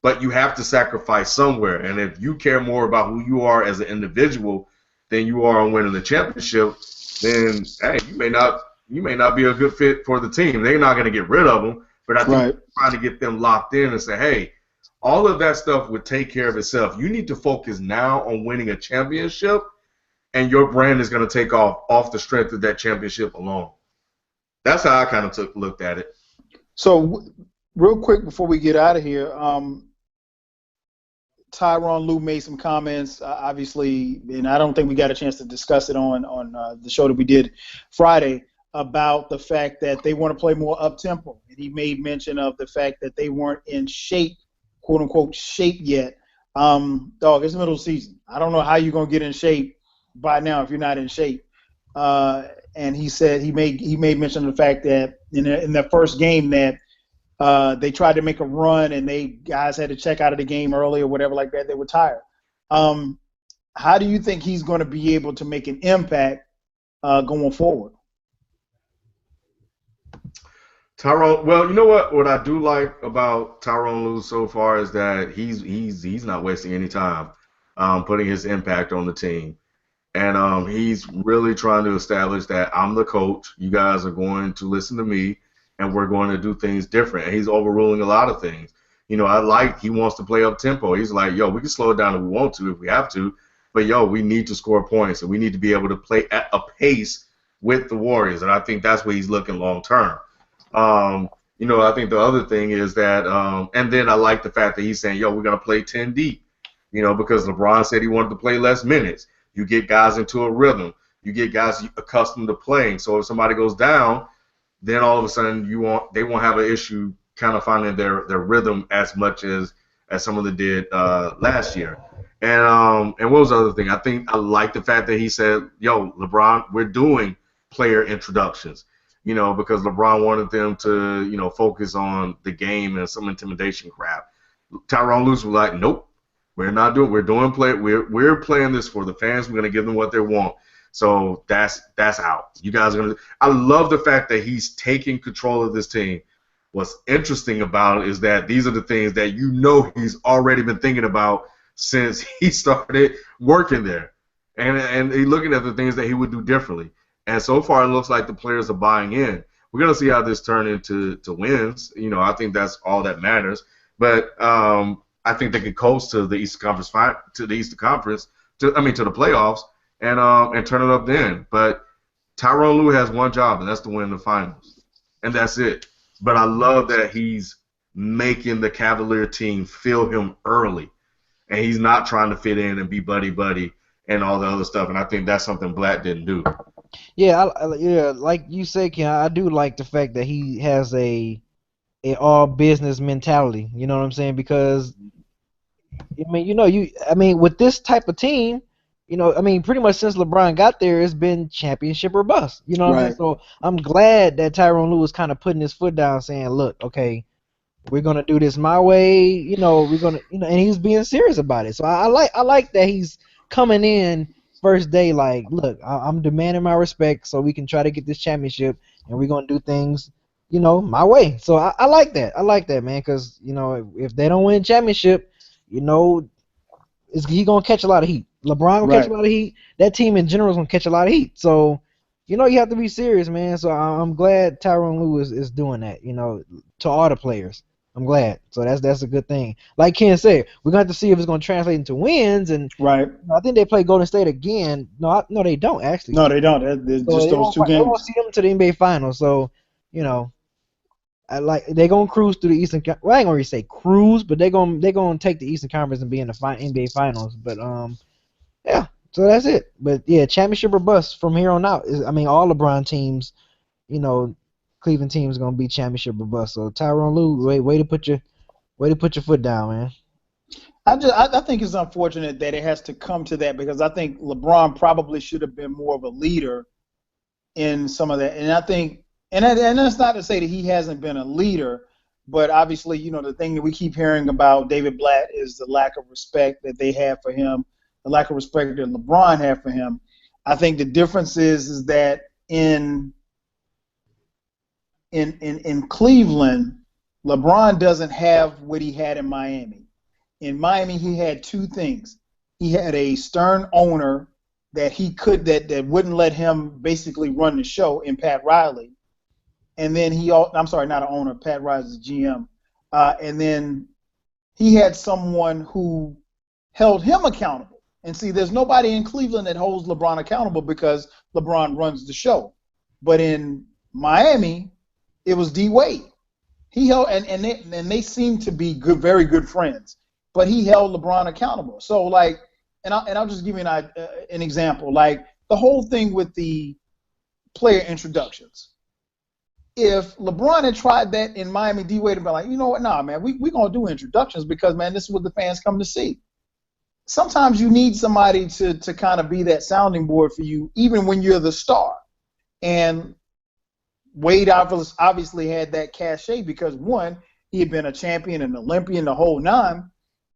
But you have to sacrifice somewhere. And if you care more about who you are as an individual than you are on winning the championship, then hey, you may not be a good fit for the team. They're not going to get rid of them. But I think you're trying to get them locked in and say, hey, all of that stuff would take care of itself. You need to focus now on winning a championship, and your brand is going to take off the strength of that championship alone. That's how I kind of looked at it. So, real quick before we get out of here, Tyronn Lue made some comments, obviously, and I don't think we got a chance to discuss it on the show that we did Friday about the fact that they want to play more up tempo, and he made mention of the fact that they weren't in shape, quote unquote, shape yet. Dog, it's the middle of the season. I don't know how you're gonna get in shape by now if you're not in shape. And he said he made mention of the fact that in their first game that they tried to make a run and guys had to check out of the game early or whatever like that. They were tired. How do you think he's going to be able to make an impact going forward? Tyronn, well, you know what? What I do like about Tyronn Lue so far is that he's not wasting any time putting his impact on the team. And he's really trying to establish that I'm the coach. You guys are going to listen to me, and we're going to do things different. And he's overruling a lot of things. You know, he wants to play up tempo. He's like, yo, we can slow it down if we want to, if we have to. But, yo, we need to score points, and we need to be able to play at a pace with the Warriors. And I think that's where he's looking long term. You know, I think the other thing is that, and then I like the fact that he's saying, yo, we're going to play 10 deep, you know, because LeBron said he wanted to play less minutes. You get guys into a rhythm. You get guys accustomed to playing. So if somebody goes down, then all of a sudden they won't have an issue kind of finding their rhythm as much as some of them did last year. And what was the other thing? I like the fact that he said, yo, LeBron, we're doing player introductions. You know, because LeBron wanted them to, you know, focus on the game and some intimidation crap. Tyronn Lue was like, nope, we're not doing. We're doing play. We're playing this for the fans. We're gonna give them what they want. So that's out. You guys are gonna. I love the fact that he's taking control of this team. What's interesting about it is that these are the things that you know he's already been thinking about since he started working there, and he's looking at the things that he would do differently. And so far, it looks like the players are buying in. We're going to see how this turns into wins. You know, I think that's all that matters. But I think they can coast to the Eastern Conference to the playoffs, and turn it up then. But Tyronn Lue has one job, and that's to win the finals, and that's it. But I love that he's making the Cavalier team feel him early, and he's not trying to fit in and be buddy and all the other stuff. And I think that's something Black didn't do. Yeah, yeah, like you say, Ken, I do like the fact that he has a all business mentality. You know what I'm saying? Because I mean, with this type of team, you know, I mean, pretty much since LeBron got there, it's been championship or bust. You know what I mean? So I'm glad that Tyronn Lue was kind of putting his foot down, saying, "Look, okay, we're gonna do this my way." You know, we're gonna, and he was being serious about it. So I like that he's coming in first day like, look, I'm demanding my respect so we can try to get this championship, and we're gonna do things, you know, my way. So I like that. I like that, man, because you know, if they don't win championship, you know, he gonna catch a lot of heat. LeBron gonna catch a lot of heat. That team in general is gonna catch a lot of heat. So, you know, you have to be serious, man. So I'm glad Tyronn Lue is doing that. You know, to all the players. I'm glad. So that's a good thing. Like Ken said, we're going to have to see if it's going to translate into wins. And I think they play Golden State again. No, they don't actually. No, they don't. Just those two games. They won't see them to the NBA Finals. So, you know, they're going to cruise through the Eastern. Well, I ain't going to say cruise, but they're going to take the Eastern Conference and be in the NBA Finals. But yeah. So that's it. But yeah, championship or bust from here on out. I mean, all LeBron teams, you know. Cleveland team is gonna be championship or bust. So Tyronn Lue, way to put your foot down, man. I think it's unfortunate that it has to come to that because I think LeBron probably should have been more of a leader in some of that. And I think, and that's not to say that he hasn't been a leader, but obviously, you know, the thing that we keep hearing about David Blatt is the lack of respect that they have for him, the lack of respect that LeBron had for him. I think the difference is that in Cleveland, LeBron doesn't have what he had in Miami. In Miami, he had two things. He had a stern owner that that wouldn't let him basically run the show in Pat Riley. And then I'm sorry, not an owner, Pat Riley's GM. And then he had someone who held him accountable. And see, there's nobody in Cleveland that holds LeBron accountable because LeBron runs the show. But in Miami, it was D Wade. He held and they seem to be good, very good friends. But he held LeBron accountable. So like, I'll just give you an example. Like the whole thing with the player introductions. If LeBron had tried that in Miami, D Wade would be like, you know what, nah, man, we gonna do introductions because man, this is what the fans come to see. Sometimes you need somebody to kind of be that sounding board for you, even when you're the star. And Wade obviously had that cachet because, one, he had been a champion, an Olympian, the whole nine.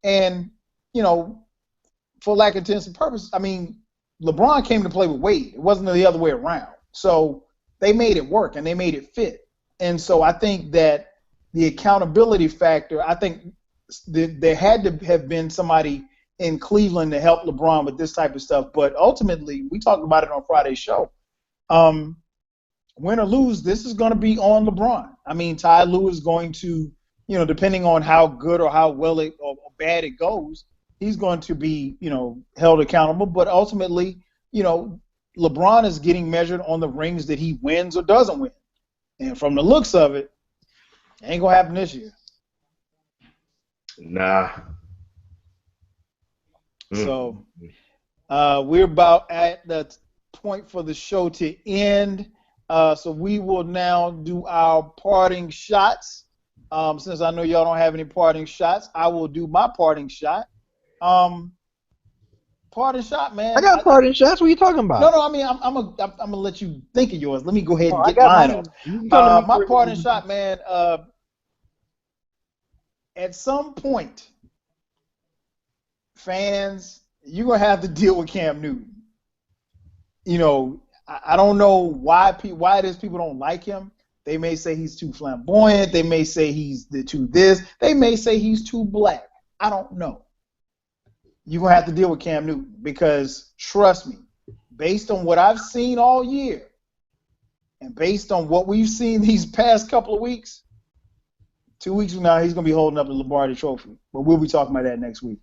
And, you know, for lack of intents and purpose, I mean, LeBron came to play with Wade. It wasn't the other way around. So they made it work and they made it fit. And so I think that the accountability factor, I think there had to have been somebody in Cleveland to help LeBron with this type of stuff. But ultimately, we talked about it on Friday's show. Win or lose, this is going to be on LeBron. I mean, Ty Lue is going to, you know, depending on how good or how well it or bad it goes, he's going to be, you know, held accountable. But ultimately, you know, LeBron is getting measured on the rings that he wins or doesn't win. And from the looks of it, it ain't going to happen this year. Nah. So we're about at the point for the show to end. So we will now do our parting shots. Since I know y'all don't have any parting shots, I will do my parting shot. Parting shot, man. I got parting shots. What are you talking about? No. I mean, I'm gonna let you think of yours. Let me go ahead and get mine. Mine off. My parting shot, man. At some point, fans, you're gonna have to deal with Cam Newton. You know, I don't know why it is people don't like him. They may say he's too flamboyant. They may say he's too this. They may say he's too black. I don't know. You're going to have to deal with Cam Newton because, trust me, based on what I've seen all year and based on what we've seen these past couple of weeks, 2 weeks from now, he's going to be holding up the Lombardi Trophy. But we'll be talking about that next week.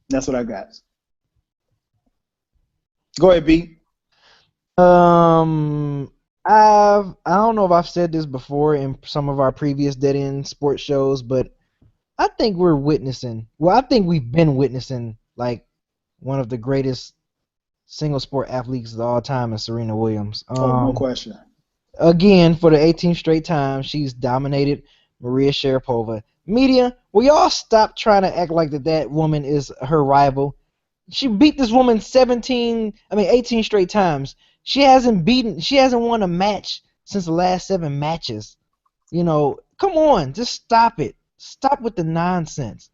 That's what I got. Go ahead, B. I don't know if I've said this before in some of our previous Dead End sports shows, but I think we're witnessing. Well, I think we've been witnessing like one of the greatest single sport athletes of all time is Serena Williams. No question. Again, for the 18th straight time, she's dominated Maria Sharapova. Media, will y'all stop trying to act like that woman is her rival? She beat this woman 18 straight times. She hasn't won a match since the last 7 matches. You know, come on, just stop it. Stop with the nonsense.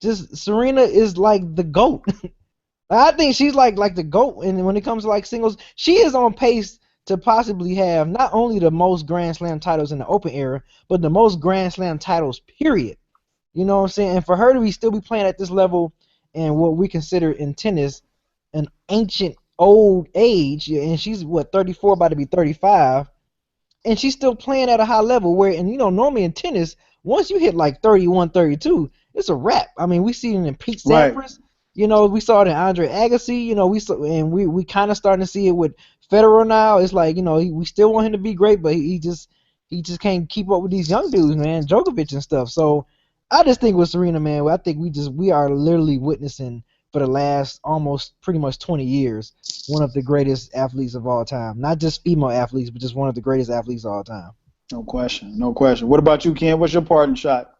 Just Serena is like the GOAT. I think she's like the GOAT, and when it comes to like singles, she is on pace to possibly have not only the most Grand Slam titles in the Open era, but the most Grand Slam titles, period. You know what I'm saying? And for her to still be playing at this level and what we consider in tennis an ancient old age, and she's 34, about to be 35, and she's still playing at a high level where, and you know, normally in tennis, once you hit like 31, 32, it's a wrap. I mean, we see it in Pete Sampras. Right. You know, we saw it in Andre Agassi. You know, we kind of starting to see it with Federer now. It's like, you know, we still want him to be great, but he just can't keep up with these young dudes, man, Djokovic and stuff. So I just think with Serena, man, I think we are literally witnessing for the last almost pretty much 20 years one of the greatest athletes of all time. Not just female athletes, but just one of the greatest athletes of all time. No question. What about you, Ken? What's your parting shot?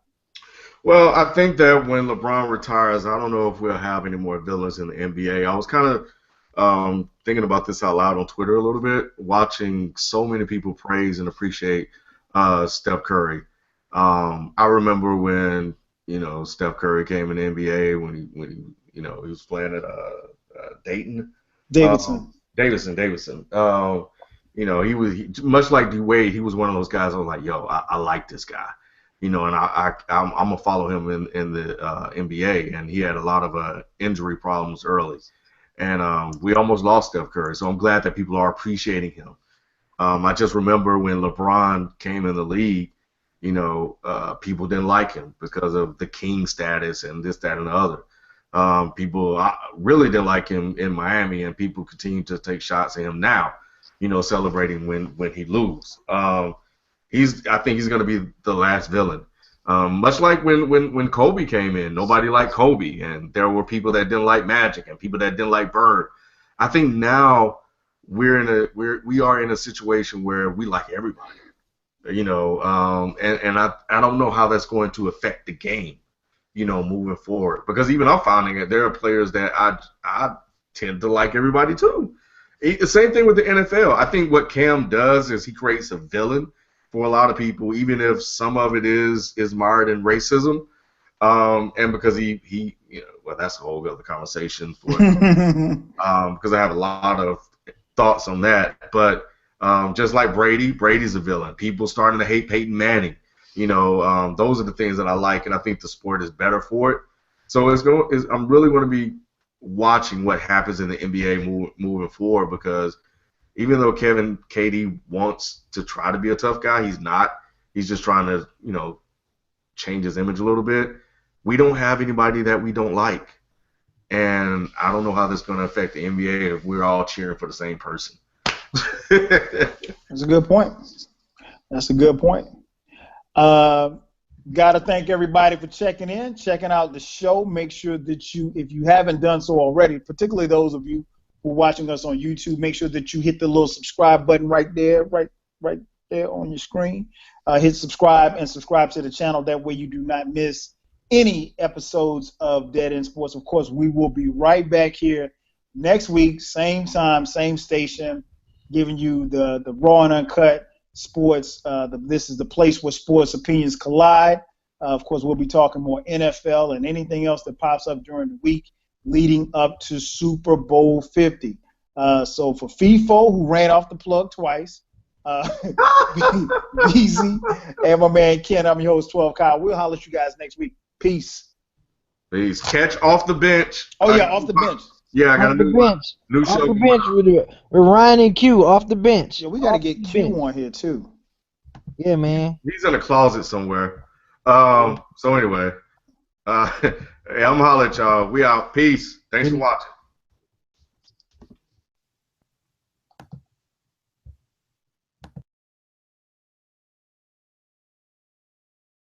Well, I think that when LeBron retires, I don't know if we'll have any more villains in the NBA. I was kind of thinking about this out loud on Twitter a little bit, watching so many people praise and appreciate Steph Curry. I remember when, you know, Steph Curry came in the NBA when he was playing at Davidson. You know, he was much like D Wade. He was one of those guys. I was like, yo, I like this guy. You know, and I'm gonna follow him in the NBA. And he had a lot of injury problems early, and we almost lost Steph Curry. So I'm glad that people are appreciating him. I just remember when LeBron came in the league, you know, people didn't like him because of the king status and this, that, and the other. People really didn't like him in Miami, and people continue to take shots at him now. celebrating when he lose. I think he's going to be the last villain. Much like when Kobe came in, nobody liked Kobe, and there were people that didn't like Magic and people that didn't like Bird. I think now we are in a situation where we like everybody, and I don't know how that's going to affect the game, moving forward. Because even I'm finding that there are players that I tend to like everybody too. The same thing with the NFL. I think what Cam does is he creates a villain for a lot of people, even if some of it is mired in racism. And because he well, that's a whole other conversation for because I have a lot of thoughts on that. But just like Brady's a villain. People starting to hate Peyton Manning. Those are the things that I like, and I think the sport is better for it. So I'm really going to be watching what happens in the NBA moving forward, because even though KD wants to try to be a tough guy, he's not. He's just trying to, change his image a little bit. We don't have anybody that we don't like. And I don't know how this is going to affect the NBA if we're all cheering for the same person. That's a good point. Got to thank everybody for checking out the show. Make sure that if you haven't done so already, particularly those of you who are watching us on YouTube, make sure that you hit the little subscribe button right there on your screen. Hit subscribe and subscribe to the channel. That way you do not miss any episodes of Dead End Sports. Of course, we will be right back here next week, same time, same station, giving you the raw and uncut sports. This is the place where sports opinions collide. Of course, we'll be talking more NFL and anything else that pops up during the week leading up to Super Bowl 50. So for FIFO, who ran off the plug twice, BZ, and my man Ken, I'm your host, 12 Kyle. We'll holler at you guys next week. Peace. Catch Off the Bench. Oh, yeah, Off the Bench. Yeah, I got a new show. Off the bench with Ryan and Q, Off the bench. Yeah, we got to get Q on here, too. Yeah, man. He's in a closet somewhere. So anyway, hey, I'm holler at y'all. We out. Peace. Thanks for watching.